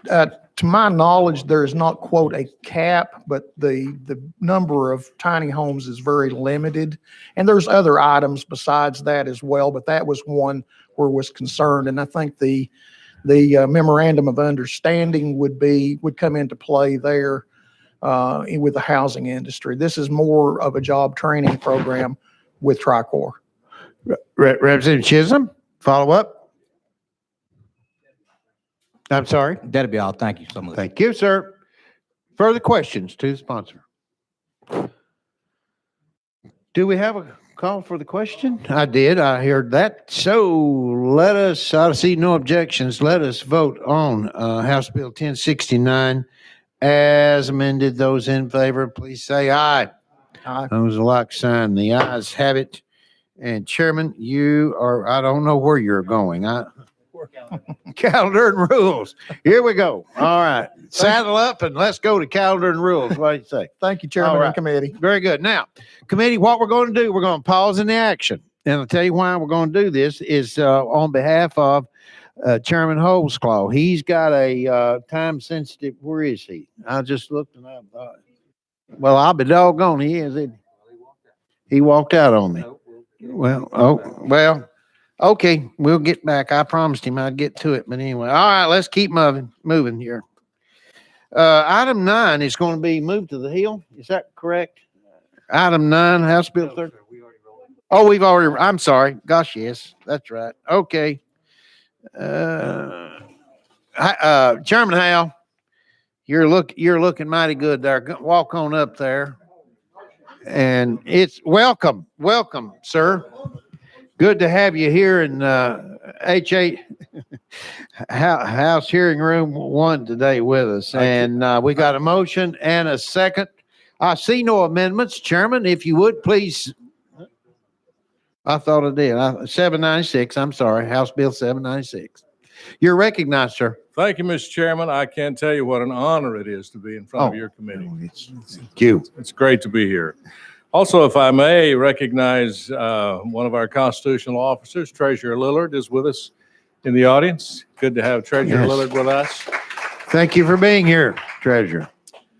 To my knowledge, there is not, quote, a cap, but the number of tiny homes is very limited. And there's other items besides that as well, but that was one where was concerned. And I think the memorandum of understanding would come into play there with the housing industry. This is more of a job training program with Tricor. Representative CHISM, follow up. I'm sorry. That'll be all. Thank you so much. Thank you, sir. Further questions to the sponsor? Do we have a call for the question? I did. I heard that. So let us, I see no objections. Let us vote on House Bill 1069 as amended. Those in favor, please say aye. Aye. Those like sign. The ayes have it. And Chairman, you are, I don't know where you're going. Calendar and rules. Here we go. All right. Saddle up and let's go to calendar and rules. What do you say? Thank you, Chairman All and committee. Very good. Now, committee, what we're going to do, we're going to pause in the action. And I'll tell you why we're going to do this is on behalf of Chairman Holesclaw. He's got a time-sensitive, where is he? I just looked and I thought, well, I'll be doggone, he is, isn't he? He walked out on me. Well, okay, we'll get back. I promised him I'd get to it. But anyway, all right, let's keep moving here. Item 9 is going to be moved to the Hill. Is that correct? Item 9, House Bill 30. Oh, we've already, I'm sorry. Gosh, yes, that's right. Okay. Chairman Howell, you're looking mighty good there. Walk on up there. And it's welcome, sir. Good to have you here in H8 House Hearing Room 1 today with us. And we got a motion and a second. I see no amendments. Chairman, if you would, please. I thought I did. 796, I'm sorry, House Bill 796. You're recognized, sir. Thank you, Mr. Chairman. I can't tell you what an honor it is to be in front of your committee. Thank you. It's great to be here. Also, if I may recognize one of our constitutional officers, Treasurer Lillard, is with us in the audience. Good to have Treasurer Lillard with us. Thank you for being here, Treasurer.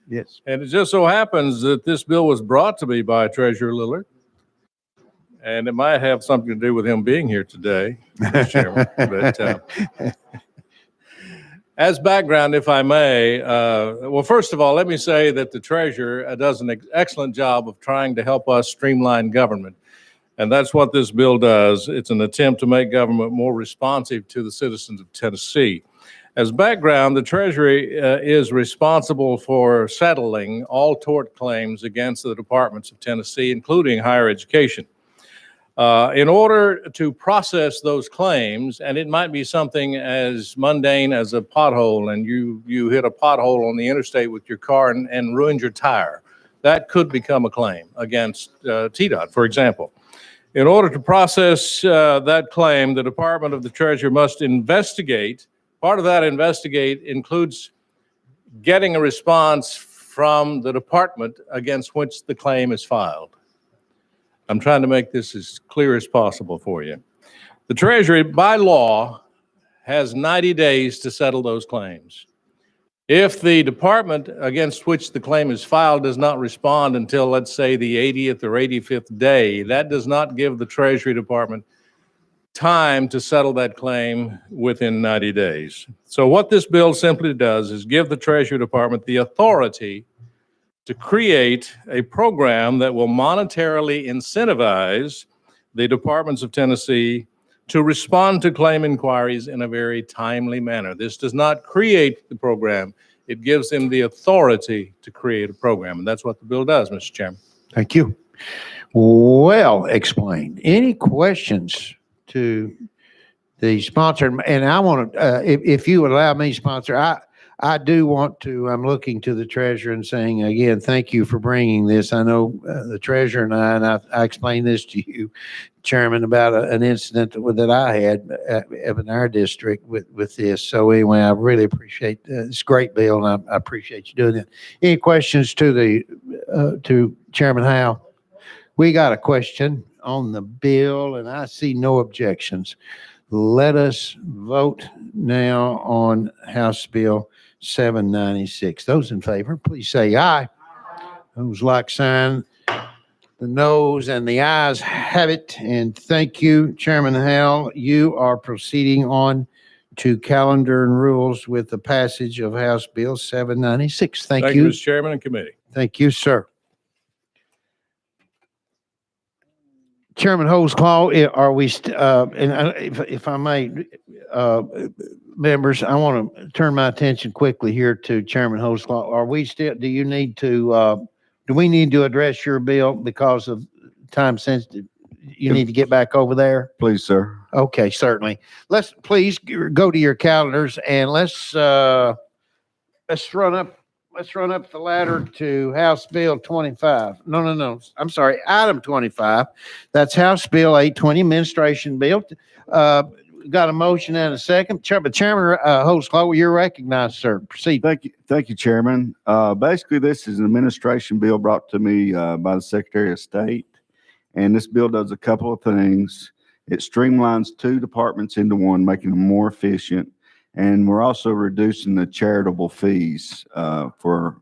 Yes. And it just so happens that this bill was brought to me by Treasurer Lillard. And it might have something to do with him being here today, Mr. Chairman. But as background, if I may, well, first of all, let me say that the treasurer does an excellent job of trying to help us streamline government. And that's what this bill does. It's an attempt to make government more responsive to the citizens of Tennessee. As background, the Treasury is responsible for settling all tort claims against the departments of Tennessee, including higher education. In order to process those claims, and it might be something as mundane as a pothole, and you hit a pothole on the interstate with your car and ruined your tire, that could become a claim against TDOT, for example. In order to process that claim, the Department of the Treasury must investigate. Part of that investigate includes getting a response from the department against which the claim is filed. I'm trying to make this as clear as possible for you. The Treasury, by law, has 90 days to settle those claims. If the department against which the claim is filed does not respond until, let's say, the 80th or 85th day, that does not give the Treasury Department time to settle that claim within 90 days. So what this bill simply does is give the Treasury Department the authority to create a program that will monetarily incentivize the departments of Tennessee to respond to claim inquiries in a very timely manner. This does not create the program. It gives them the authority to create a program, and that's what the bill does, Mr. Chairman. Thank you. Well explained. Any questions to the sponsor? And I want to, if you would allow me, sponsor, I do want to, I'm looking to the treasurer and saying, again, thank you for bringing this. I know the treasurer and I explained this to you, Chairman, about an incident that I had in our district with this. So anyway, I really appreciate this great bill, and I appreciate you doing it. Any questions to Chairman Howell? We got a question on the bill, and I see no objections. Let us vote now on House Bill 796. Those in favor, please say aye. Those like sign, the noes and the ayes have it. And thank you, Chairman Howell. You are proceeding on to calendar and rules with the passage of House Bill 796. Thank you. Mr. Chairman and committee. Thank you, sir. Chairman Holtzclaw, are we, if I may, members, I want to turn my attention quickly here to Chairman Holtzclaw. Are we still, do you need to, do we need to address your bill because of time sensitive? You need to get back over there? Please, sir. Okay, certainly. Let's please go to your calendars and let's run up the ladder to House Bill 25. No. I'm sorry, item 25. That's House Bill 820, administration bill. Got a motion and a second. Chairman Holtzclaw, you're recognized, sir. Proceed. Thank you, Chairman. Basically, this is an administration bill brought to me by the Secretary of State. And this bill does a couple of things. It streamlines two departments into one, making them more efficient. And we're also reducing the charitable fees for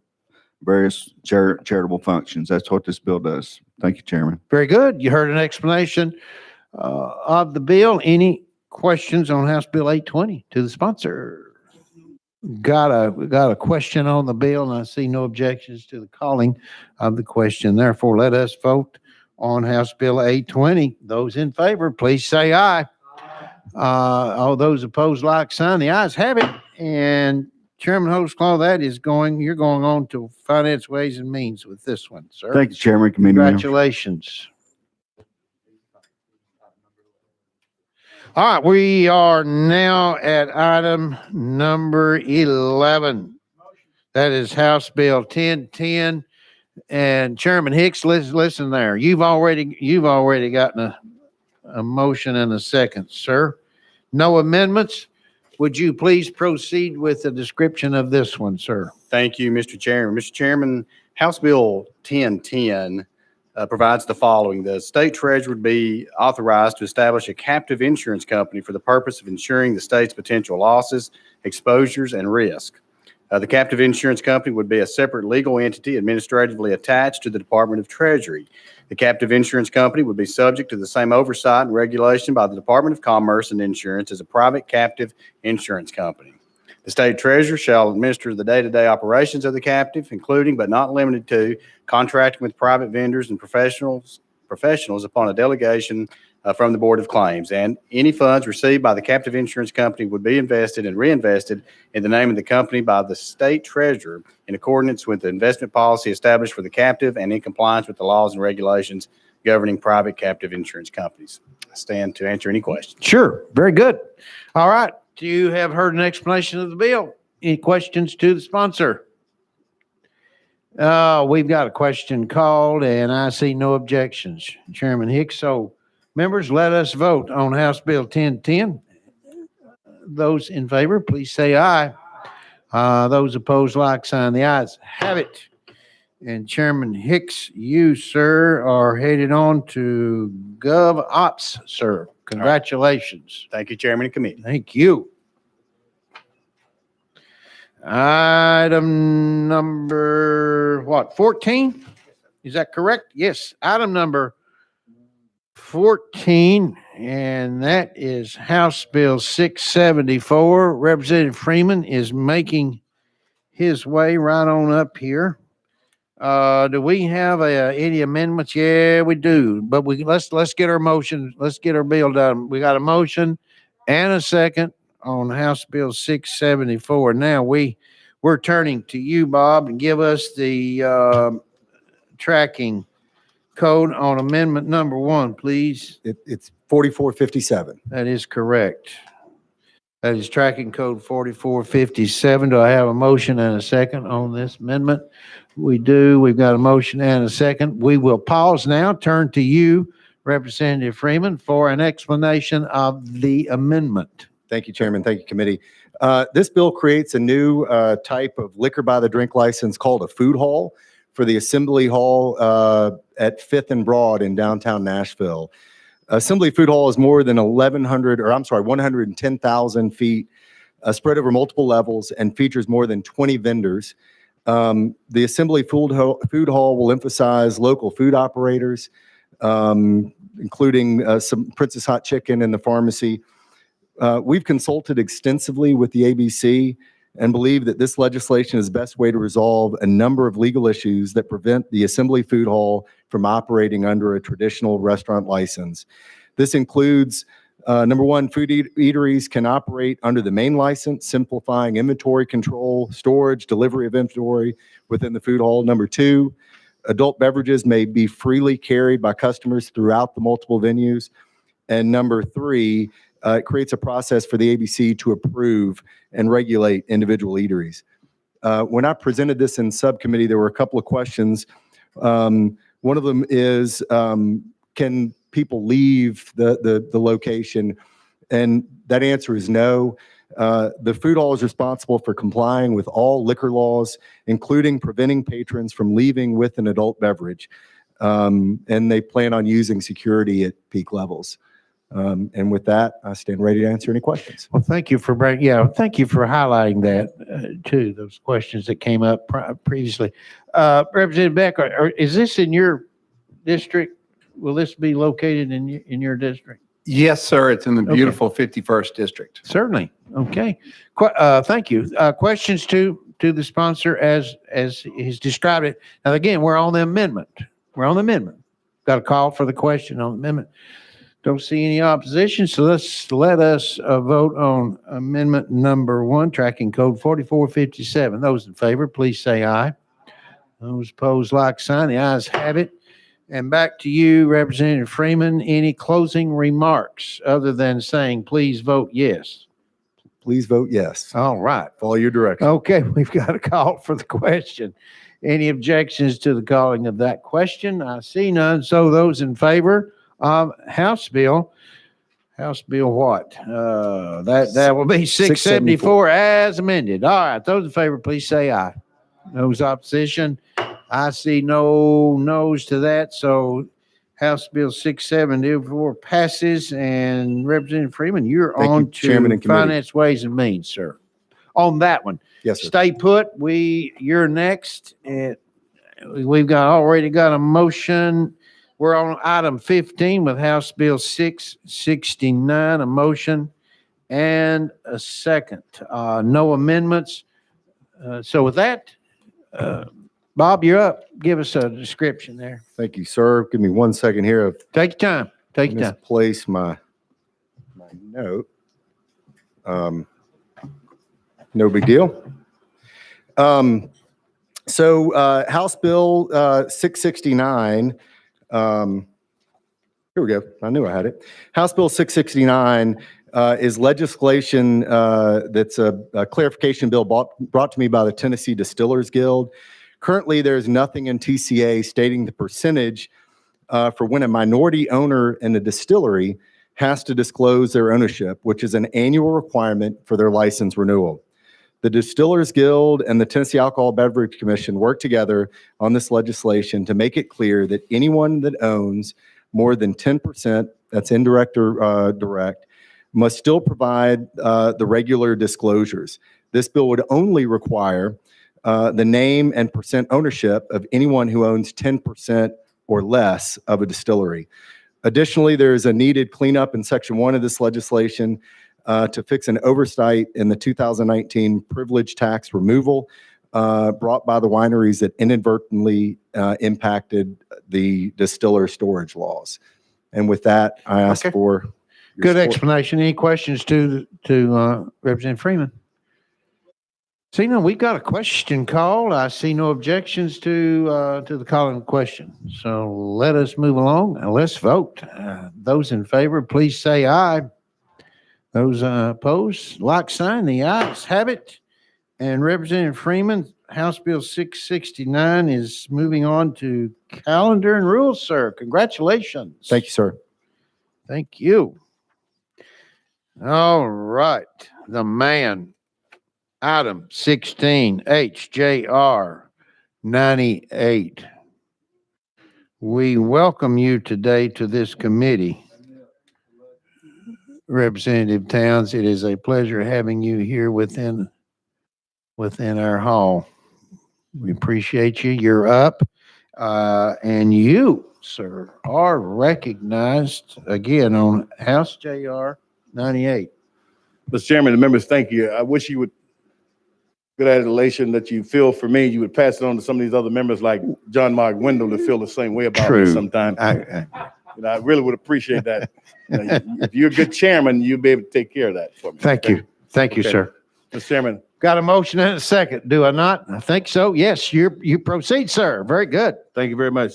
various charitable functions. That's what this bill does. Thank you, Chairman. Very good. You heard an explanation of the bill. Any questions on House Bill 820 to the sponsor? Got a question on the bill, and I see no objections to the calling of the question. Therefore, let us vote on House Bill 820. Those in favor, please say aye. All those opposed, like sign. The ayes have it. And Chairman Holtzclaw, you're going on to Finance, Ways and Means with this one, sir. Thank you, Chairman. Committee members. Congratulations. All right, we are now at item number 11. That is House Bill 1010. And Chairman Hicks, listen there. You've already gotten a motion and a second, sir. No amendments. Would you please proceed with the description of this one, sir? Thank you, Mr. Chairman. Mr. Chairman, House Bill 1010 provides the following. The state treasurer would be authorized to establish a captive insurance company for the purpose of insuring the state's potential losses, exposures, and risk. The captive insurance company would be a separate legal entity administratively attached to the Department of Treasury. The captive insurance company would be subject to the same oversight and regulation by the Department of Commerce and Insurance as a private captive insurance company. The state treasurer shall administer the day-to-day operations of the captive, including but not limited to contracting with private vendors and professionals upon a delegation from the Board of Claims. And any funds received by the captive insurance company would be invested and reinvested in the name of the company by the state treasurer in accordance with the investment policy established for the captive and in compliance with the laws and regulations governing private captive insurance companies. I stand to answer any questions. Sure, very good. All right, you have heard an explanation of the bill. Any questions to the sponsor? We've got a question called, and I see no objections, Chairman Hicks. So, members, let us vote on House Bill 1010. Those in favor, please say aye. Those opposed, like sign. The ayes have it. And Chairman Hicks, you, sir, are headed on to Gov Ops, sir. Congratulations. Thank you, Chairman and Committee. Thank you. Item number, 14? Is that correct? Yes, item number 14, and that is House Bill 674. Representative Freeman is making his way right on up here. Do we have any amendments? Yeah, we do, but let's get our motion, let's get our bill done. We got a motion and a second on House Bill 674. Now we're turning to you, Bob, and give us the tracking code on amendment number 1, please. It's 4457. That is correct. That is tracking code 4457. Do I have a motion and a second on this amendment? We do. We've got a motion and a second. We will pause now, turn to you, Representative Freeman, for an explanation of the amendment. Thank you, Chairman. Thank you, Committee. This bill creates a new type of liquor by the drink license called a food hall for the Assembly Hall at 5th and Broad in downtown Nashville. Assembly Food Hall is more than 110,000 feet spread over multiple levels and features more than 20 vendors. The Assembly Food Hall will emphasize local food operators, including some Princess Hot Chicken and the pharmacy. We've consulted extensively with the ABC and believe that this legislation is the best way to resolve a number of legal issues that prevent the Assembly Food Hall from operating under a traditional restaurant license. This includes, number 1, food eateries can operate under the main license, simplifying inventory control, storage, delivery of inventory within the food hall. Number 2, adult beverages may be freely carried by customers throughout the multiple venues. And number 3, it creates a process for the ABC to approve and regulate individual eateries. When I presented this in subcommittee, there were a couple of questions. One of them is, can people leave the location? And that answer is no. The food hall is responsible for complying with all liquor laws, including preventing patrons from leaving with an adult beverage. And they plan on using security at peak levels. And with that, I stand ready to answer any questions. Well, thank you for thank you for highlighting that too. Those questions that came up previously. Representative Beck, is this in your district? Will this be located in your district? Yes, sir. It's in the beautiful 51st district. Certainly. Okay. Thank you. Questions to the sponsor as he's described it. Now, again, we're on the amendment. Got a call for the question on the amendment. Don't see any opposition, so let us vote on amendment number 1, tracking code 4457. Those in favor, please say aye. Those opposed, like sign. The ayes have it. And back to you, Representative Freeman. Any closing remarks other than saying, please vote yes? Please vote yes. All right. Follow your direction. Okay, we've got a call for the question. Any objections to the calling of that question? I see none. So those in favor of House Bill what? That will be 674 as amended. All right, those in favor, please say aye. Those opposition, I see no no's to that. So House Bill 674 passes. And Representative Freeman, you're on to Chairman and Committee. Finance, Ways and Means, sir. On that one. Yes, sir. Stay put. You're next. We've already got a motion. We're on item 15 with House Bill 669, a motion and a second. No amendments. So with that, Bob, you're up. Give us a description there. Thank you, sir. Give me 1 second here. I've Take your time. Take your time. misplaced my note. No big deal. House Bill 669, here we go. I knew I had it. House Bill 669 is legislation that's a clarification bill brought to me by the Tennessee Distillers Guild. Currently, there's nothing in TCA stating the percentage for when a minority owner in a distillery has to disclose their ownership, which is an annual requirement for their license renewal. The Distillers Guild and the Tennessee Alcohol Beverage Commission work together on this legislation to make it clear that anyone that owns more than 10%, that's indirect or direct, must still provide the regular disclosures. This bill would only require the name and percent ownership of anyone who owns 10% or less of a distillery. Additionally, there is a needed cleanup in Section 1 of this legislation to fix an oversight in the 2019 privilege tax removal brought by the wineries that inadvertently impacted the distiller storage laws. And with that, I ask for your Good support. explanation. Any questions to Representative Freeman? See, no, we got a question called. I see no objections to the calling of question. So let us move along and let's vote. Those in favor, please say aye. Those opposed, like sign. The ayes have it. And Representative Freeman, House Bill 669 is moving on to calendar and rules, sir. Congratulations. Thank you, sir. Thank you. All right. The man. Item 16, HJR 98. We welcome you today to this committee. Representative Towns, it is a pleasure having you here within our hall. We appreciate you. You're up. And you, sir, are recognized again on House JR 98. Mr. Chairman and members, thank you. I wish you would, good adulation that you feel for me, you would pass it on to some of these other members like John Mark Windle to feel the same way about me sometime. I really would appreciate that. If you're a good chairman, you'll be able to take care of that for me. Thank you. Thank you, sir. Mr. Chairman. Got a motion and a second, do I not? I think so. Yes, you proceed, sir. Very good. Thank you very much.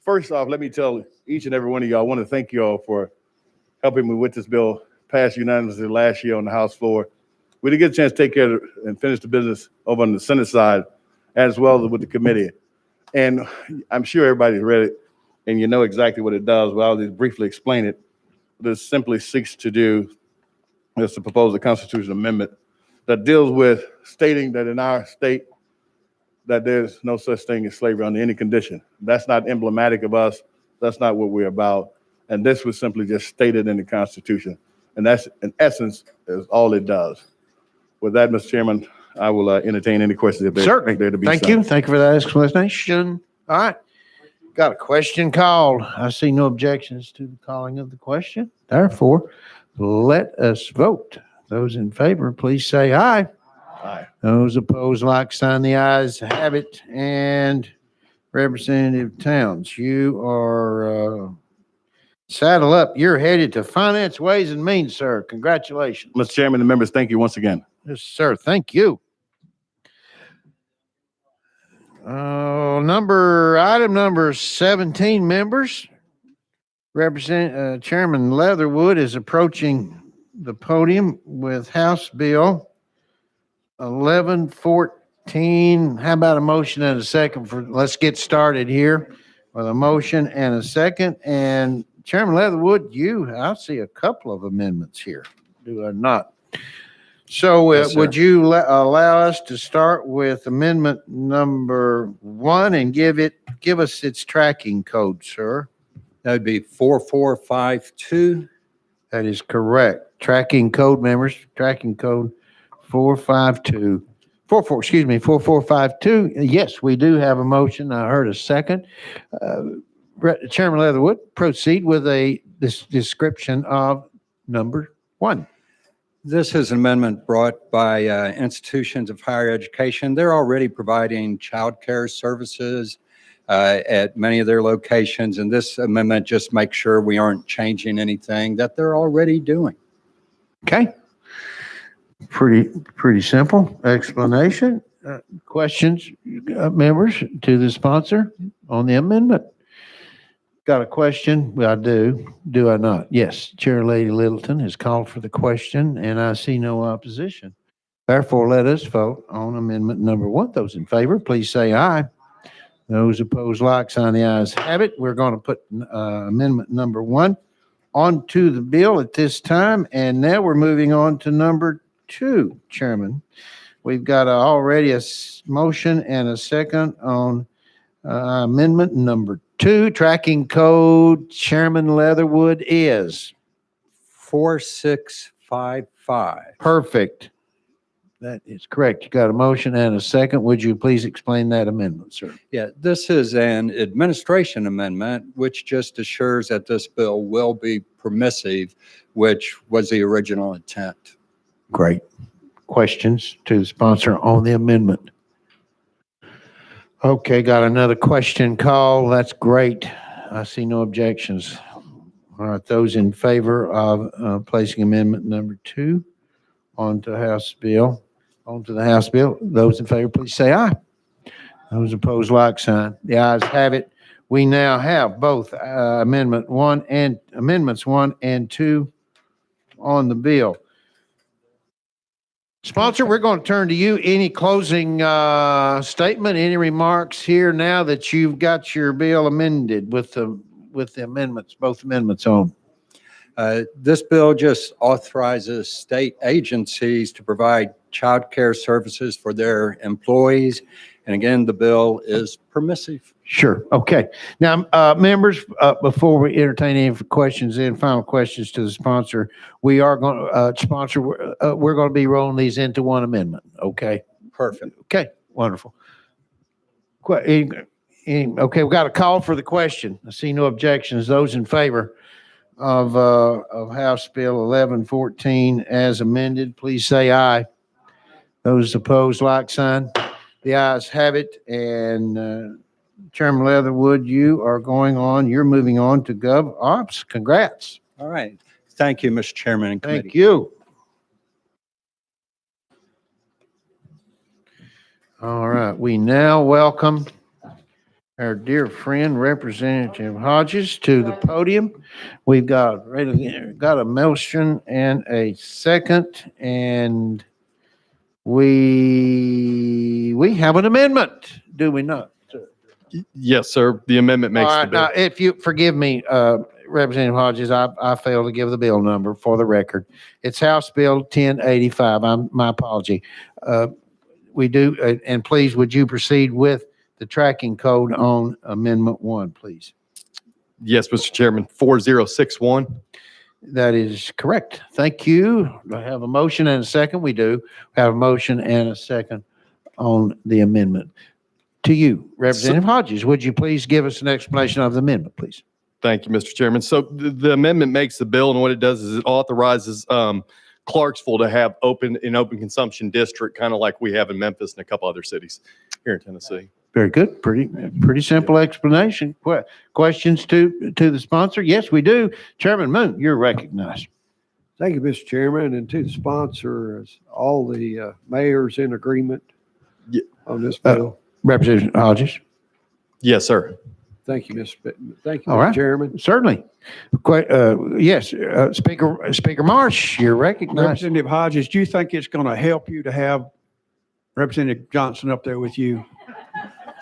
First off, let me tell each and every one of y'all, I want to thank you all for helping me with this bill passed unanimously last year on the House floor. We didn't get a chance to take care of and finish the business over on the Senate side, as well as with the committee. And I'm sure everybody's read it, and you know exactly what it does. But I'll just briefly explain it. This simply seeks to do is to propose a constitutional amendment that deals with stating that in our state that there's no such thing as slavery under any condition. That's not emblematic of us. That's not what we're about. And this was simply just stated in the Constitution. And that's, in essence, is all it does. With that, Mr. Chairman, I will entertain any questions if Certainly. there to be Thank some. you. Thank you for that explanation. All right. Got a question called. I see no objections to the calling of the question. Therefore, let us vote. Those in favor, please say aye. Aye. Those opposed, like sign. The ayes have it. And Representative Towns, you are saddle up. You're headed to Finance, Ways and Means, sir. Congratulations. Mr. Chairman and members, thank you once again. Yes, sir. Thank you. Item number 17, members. Chairman Leatherwood is approaching the podium with House Bill 1114. How about a motion and a second let's get started here with a motion and a second. And Chairman Leatherwood, I see a couple of amendments here. Do I not? So Yes, sir. would you allow us to start with amendment number 1 and give us its tracking code, sir? That would be 4452. That is correct. Tracking code, members, tracking code 4452. Yes, we do have a motion. I heard a second. Chairman Leatherwood, proceed with this description of number 1. This is an amendment brought by institutions of higher education. They're already providing childcare services at many of their locations, and this amendment just makes sure we aren't changing anything that they're already doing. Okay. Pretty simple explanation. Questions, members, to the sponsor on the amendment? Got a question? Well, I do. Do I not? Yes. Chair Lady Littleton has called for the question, and I see no opposition. Therefore, let us vote on amendment number 1. Those in favor, please say aye. Those opposed, like sign. The ayes have it. We're going to put amendment number 1 onto the bill at this time, and now we're moving on to number 2, Chairman. We've got already a motion and a second on amendment number 2. Tracking code, Chairman Leatherwood, is 4655. Perfect. That is correct. You got a motion and a second. Would you please explain that amendment, sir? Yeah, this is an administration amendment, which just assures that this bill will be permissive, which was the original intent. Great. Questions to the sponsor on the amendment? Okay, got another question call. That's great. I see no objections. All right, those in favor of placing amendment number 2 onto the House bill, those in favor, please say aye. Those opposed, like sign. The ayes have it. We now have both amendments 1 and 2 on the bill. Sponsor, we're going to turn to you. Any closing statement, any remarks here now that you've got your bill amended with the amendments, both amendments on? This bill just authorizes state agencies to provide child care services for their employees. And again, the bill is permissive. Sure. Okay. Now, members, before we entertain any questions and final questions to the sponsor, we are going to we're going to be rolling these into one amendment. Okay. Perfect. Okay. Wonderful. Okay. We got a call for the question. I see no objections. Those in favor of House Bill 1114 as amended, please say aye. Those opposed, like sign. The ayes have it, and Chairman Leatherwood, you're moving on to Gov Ops. Congrats. All right. Thank you, Mr. Chairman and committee. Thank you. All right, we now welcome our dear friend, Representative Hodges, to the podium. We've got a motion and a second, and we have an amendment, do we not? Yes, sir. The amendment makes All the right, bill. now, if you forgive me, Representative Hodges, I failed to give the bill number for the record. It's House Bill 1085. My apology. We do, and please, would you proceed with the tracking code on Amendment 1, please? Yes, Mr. Chairman, 4061. That is correct. Thank you. Do I have a motion and a second? We do have a motion and a second on the amendment. To you, Representative Hodges, would you please give us an explanation of the amendment, please? Thank you, Mr. Chairman. So the amendment makes the bill, and what it does is it authorizes Clarksville to have open consumption district, kind of like we have in Memphis and a couple other cities here in Tennessee. Very good. Pretty simple explanation. Questions to the sponsor? Yes, we do. Chairman Moon, you're recognized. Thank you, Mr. Chairman, and to the sponsor, is all the mayors in agreement on this bill? Representative Hodges? Yes, sir. Thank you, Thank you, All Mr. right. Chairman. Certainly. Yes, Speaker Marsh, you're recognized. Representative Hodges, do you think it's going to help you to have Representative Johnson up there with you?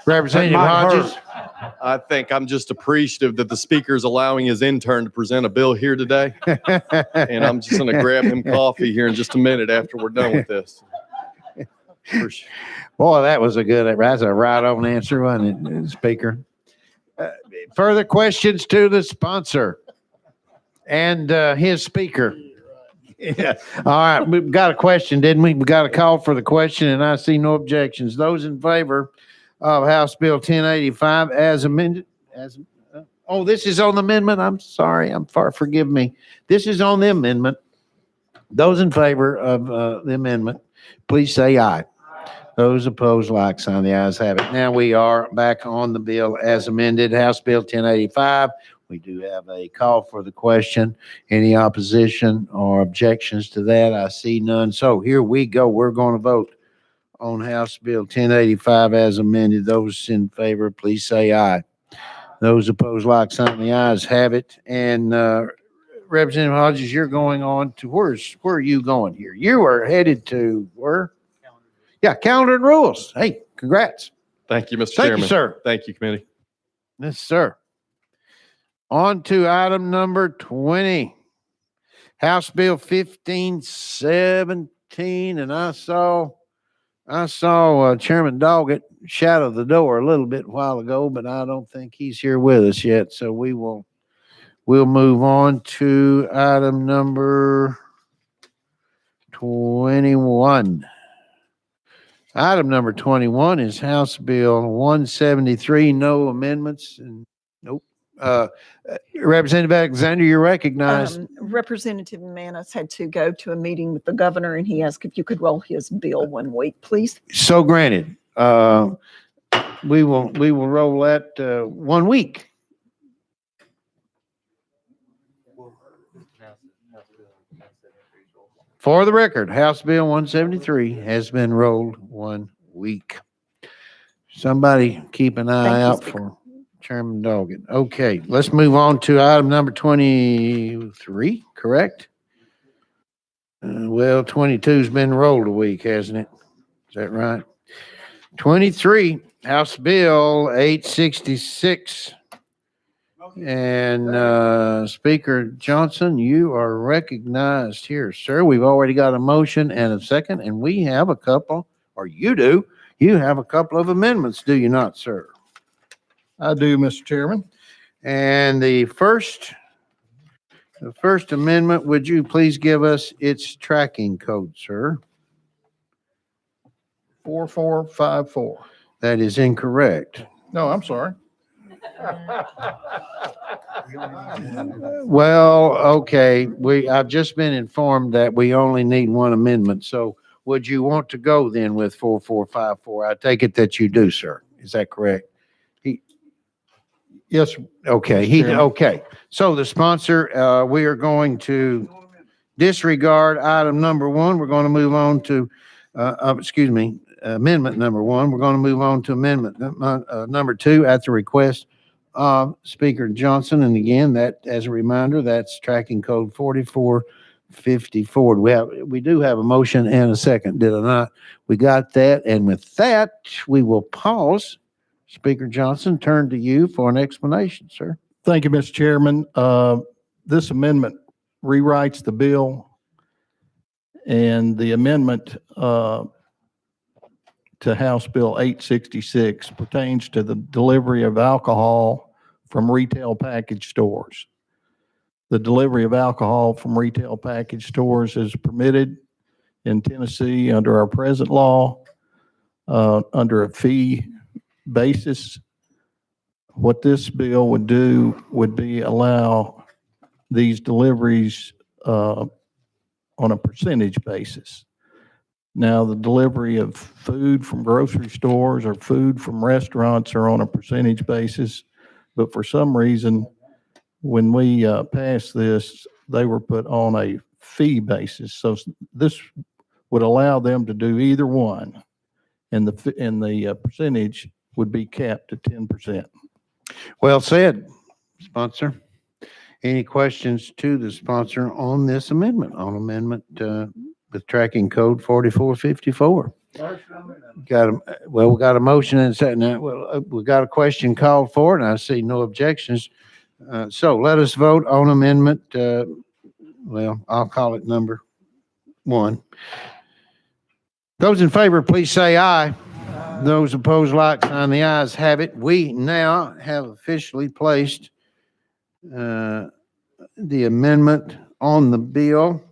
Representative Hodges? I think I'm just appreciative that the speaker is allowing his intern to present a bill here today. And I'm just going to grab him coffee here in just a minute after we're done with this. Boy, that's a right-on answer, wasn't it, Speaker? Further questions to the sponsor and his speaker? Yeah. All right, we've got a question, didn't we? We got a call for the question, and I see no objections. Those in favor of House Bill 1085 as amended, this is on the amendment. I'm sorry. Forgive me. This is on the amendment. Those in favor of the amendment, please say aye. Those opposed, like sign. The ayes have it. Now we are back on the bill as amended, House Bill 1085. We do have a call for the question. Any opposition or objections to that? I see none. So here we go. We're going to vote on House Bill 1085 as amended. Those in favor, please say aye. Those opposed, like sign. The ayes have it. And Representative Hodges, you're going on to, where are you going here? You are headed to where? Yeah, calendar and rules. Hey, congrats. Thank you, Mr. Thank Chairman. you, sir. Thank you, committee. Yes, sir. On to item number 20. House Bill 1517, and I saw Chairman Doggett shadow the door a little bit a while ago, but I don't think he's here with us yet. So we'll move on to item number 21. Item number 21 is House Bill 173, no amendments, and nope. Representative Alexander, you're recognized. Representative Manis had to go to a meeting with the governor, and he asked if you could roll his bill 1 week, please. So granted. We will roll that 1 week. For the record, House Bill 173 has been rolled 1 week. Somebody keep an eye out for Chairman Doggett. Okay, let's move on to item number 23, correct? Well, 22's been rolled a week, hasn't it? Is that right? 23, House Bill 866. And Speaker Johnson, you are recognized here, sir. We've already got a motion and a second, and we have a couple, or you do. You have a couple of amendments, do you not, sir? I do, Mr. Chairman. And the first amendment, would you please give us its tracking code, sir? 4454. That is incorrect. No, I'm sorry. Well, okay, I've just been informed that we only need one amendment. So would you want to go then with 4454? I take it that you do, sir. Is that correct? Yes. Okay, okay. So the sponsor, we are going to disregard item number 1. We're going to move on to, amendment number 1. We're going to move on to amendment number 2 at the request of Speaker Johnson. And again, that, as a reminder, that's tracking code 4454. We do have a motion and a second, did I not? We got that. And with that, we will pause. Speaker Johnson, turn to you for an explanation, sir. Thank you, Mr. Chairman. This amendment rewrites the bill, and the amendment to House Bill 866 pertains to the delivery of alcohol from retail package stores. The delivery of alcohol from retail package stores is permitted in Tennessee under our present law, under a fee basis. What this bill would do would be allow these deliveries on a percentage basis. Now, the delivery of food from grocery stores or food from restaurants are on a percentage basis, but for some reason, when we passed this, they were put on a fee basis. So this would allow them to do either one, and the percentage would be capped at 10%. Well said, sponsor. Any questions to the sponsor on this amendment, with tracking code 4454? We got a motion and a second. We got a question called for, and I see no objections. So let us vote on amendment. I'll call it number 1. Those in favor, please say aye. Those opposed, like sign. The ayes have it. We now have officially placed the amendment on the bill,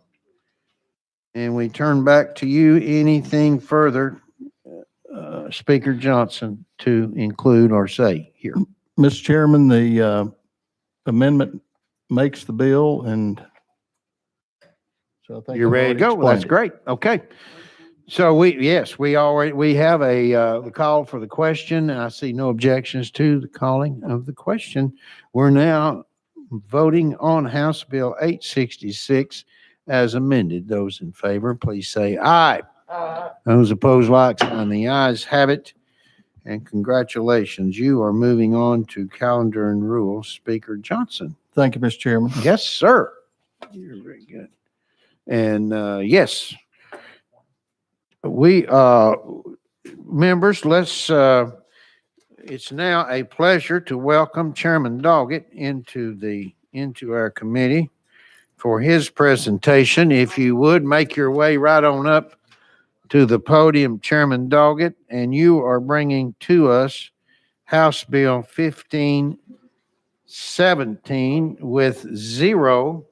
and we turn back to you. Anything further, Speaker Johnson, to include or say here? Mr. Chairman, the amendment makes the bill, and So thank You're you. ready to go? Well, that's great. Okay. So we have the call for the question. I see no objections to the calling of the question. We're now voting on House Bill 866 as amended. Those in favor, please say aye. Aye. Those opposed, like sign. The ayes have it. And congratulations, you are moving on to calendar and rules. Speaker Johnson. Thank you, Mr. Chairman. Yes, sir. You're very good. And yes, we members, let's it's now a pleasure to welcome Chairman Doggett into our committee for his presentation. If you would make your way right on up to the podium, Chairman Doggett, and you are bringing to us House Bill 1517 with 0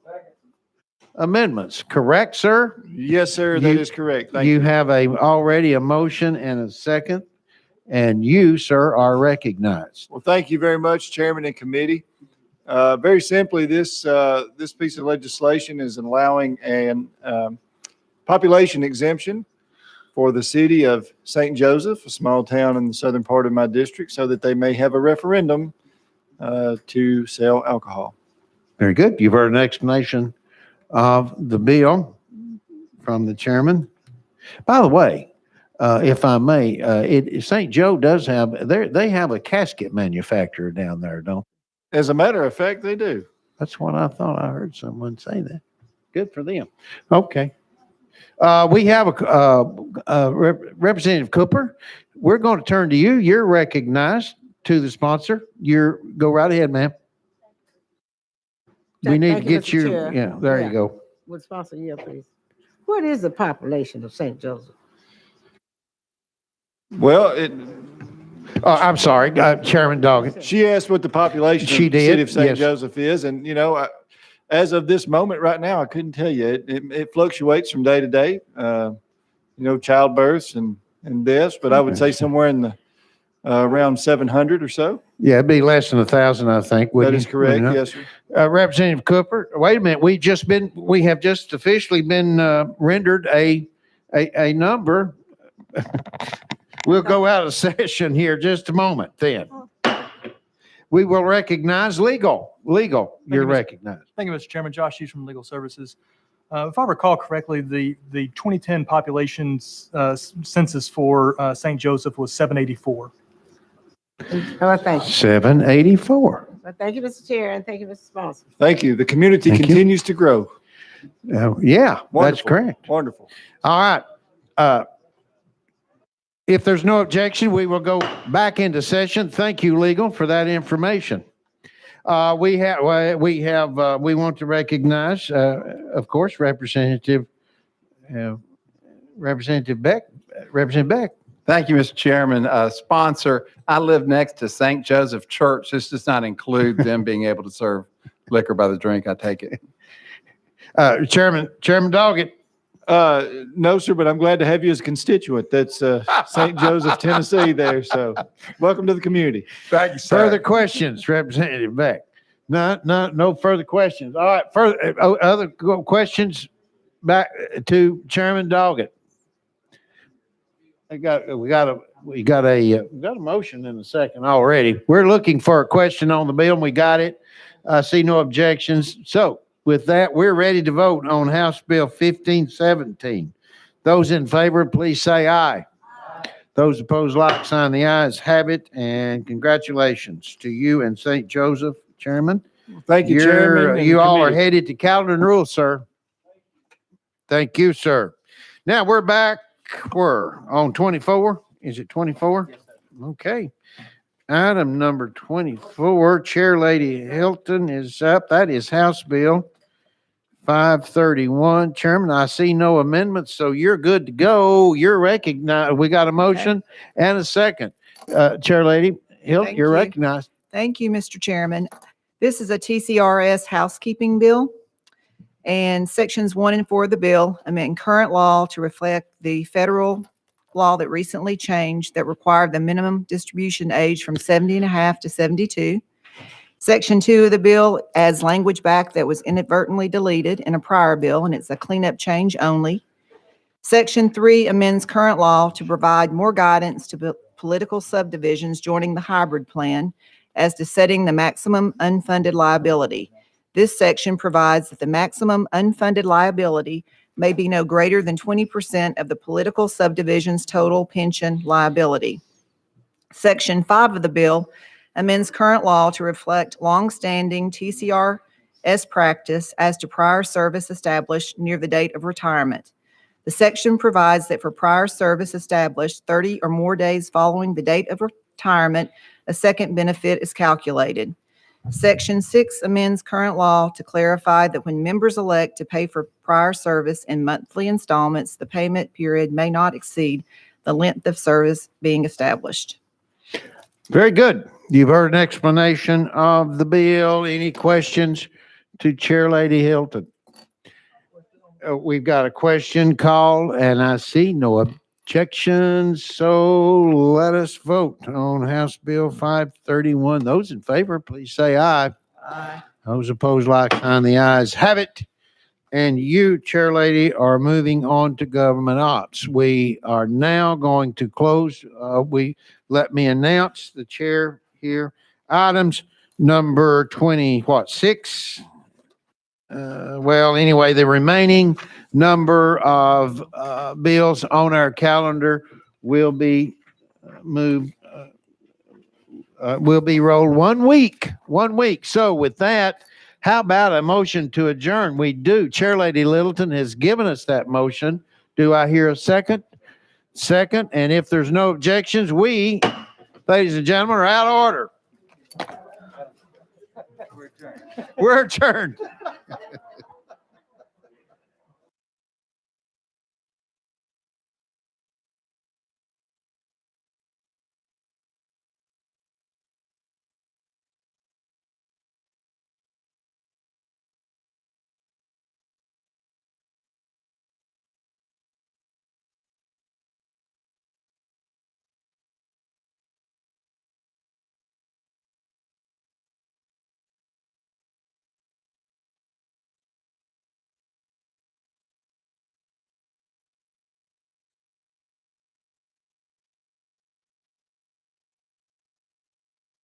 amendments, correct, sir? Yes, sir, that is correct. Thank you. You have already a motion and a second, and you, sir, are recognized. Well, thank you very much, Chairman and committee. Very simply, this piece of legislation is allowing an population exemption for the city of St. Joseph, a small town in the southern part of my district, so that they may have a referendum to sell alcohol. Very good. You've heard an explanation of the bill from the chairman. By the way, if I may, St. Joe does have, they have a casket manufacturer down there, don't they? As a matter of fact, they do. That's what I thought. I heard someone say that. Good for them. Okay. We have Representative Cooper. We're going to turn to you. You're recognized to the sponsor. Go right ahead, ma'am. We need to get you. Yeah, there you go. Would sponsor you, please. What is the population of St. Joseph? Well, I'm sorry, Chairman Doggett. She asked what the population of the city of St. Joseph is, and as of this moment right now, I couldn't tell you. It fluctuates from day to day. Childbirths and deaths, but I would say somewhere in the around 700 or so. Yeah, it'd be less than 1,000, I think. That is correct. Yes, sir. Representative Cooper. Wait a minute. We have just officially been rendered a number. We'll go out of session here just a moment. Then we will recognize legal. You're recognized. Thank you, Mr. Chairman. Josh Hughes from Legal Services. If I recall correctly, the 2010 population census for St. Joseph was 784. Oh, thank you. 784. Well, thank you, Mr. Chair, and thank you, Mr. Sponsor. Thank you. The community continues to grow. Yeah, that's correct. Wonderful. All right. If there's no objection, we will go back into session. Thank you, legal, for that information. We want to recognize, of course, Representative Beck. Representative Beck. Thank you, Mr. Chairman. Sponsor, I live next to St. Joseph Church. This does not include them being able to serve liquor by the drink, I take it. Chairman Doggett. No, sir, but I'm glad to have you as a constituent. That's St. Joseph, Tennessee there. So welcome to the community. Thank you, sir. Further questions, Representative Beck? No further questions. All right, other questions back to Chairman Doggett. We got a motion in a second already. We're looking for a question on the bill, and we got it. I see no objections. So with that, we're ready to vote on House Bill 1517. Those in favor, please say aye. Those opposed, like sign. The ayes have it, and congratulations to you and St. Joseph, Chairman. Thank you, Chairman. You all are headed to calendar and rules, sir. Thank you, sir. Now we're back. We're on 24. Is it 24? Yes, okay. Item number 24, Chair Lady Hilton is up. That is House Bill 531. Chairman, I see no amendments, so you're good to go. You're recognized. We got a motion and a second. Chair Lady Hilton, you're recognized. Thank you, Mr. Chairman. This is a TCRS housekeeping bill, and sections 1 and 4 of the bill amend current law to reflect the federal law that recently changed that required the minimum distribution age from 70 and a half to 72. Section 2 of the bill adds language back that was inadvertently deleted in a prior bill, and it's a cleanup change only. Section 3 amends current law to provide more guidance to political subdivisions joining the hybrid plan as to setting the maximum unfunded liability. This section provides that the maximum unfunded liability may be no greater than 20% of the political subdivision's total pension liability. Section 5 of the bill amends current law to reflect longstanding TCRS practice as to prior service established near the date of retirement. The section provides that for prior service established 30 or more days following the date of retirement, a second benefit is calculated. Section 6 amends current law to clarify that when members elect to pay for prior service in monthly installments, the payment period may not exceed the length of service being established. Very good. You've heard an explanation of the bill. Any questions to Chair Lady Hilton? We've got a question called, and I see no objections, so let us vote on House Bill 531. Those in favor, please say aye. Aye. Those opposed, like sign. The ayes have it. And you, Chair Lady, are moving on to government ops. We are now going to close. Let me announce the chair here. Items number 6. Well, anyway, the remaining number of bills on our calendar will be moved, will be rolled 1 week. 1 week. So with that, how about a motion to adjourn? We do. Chair Lady Littleton has given us that motion. Do I hear a second? Second. And if there's no objections, we, ladies and gentlemen, are out of order. We're adjourned.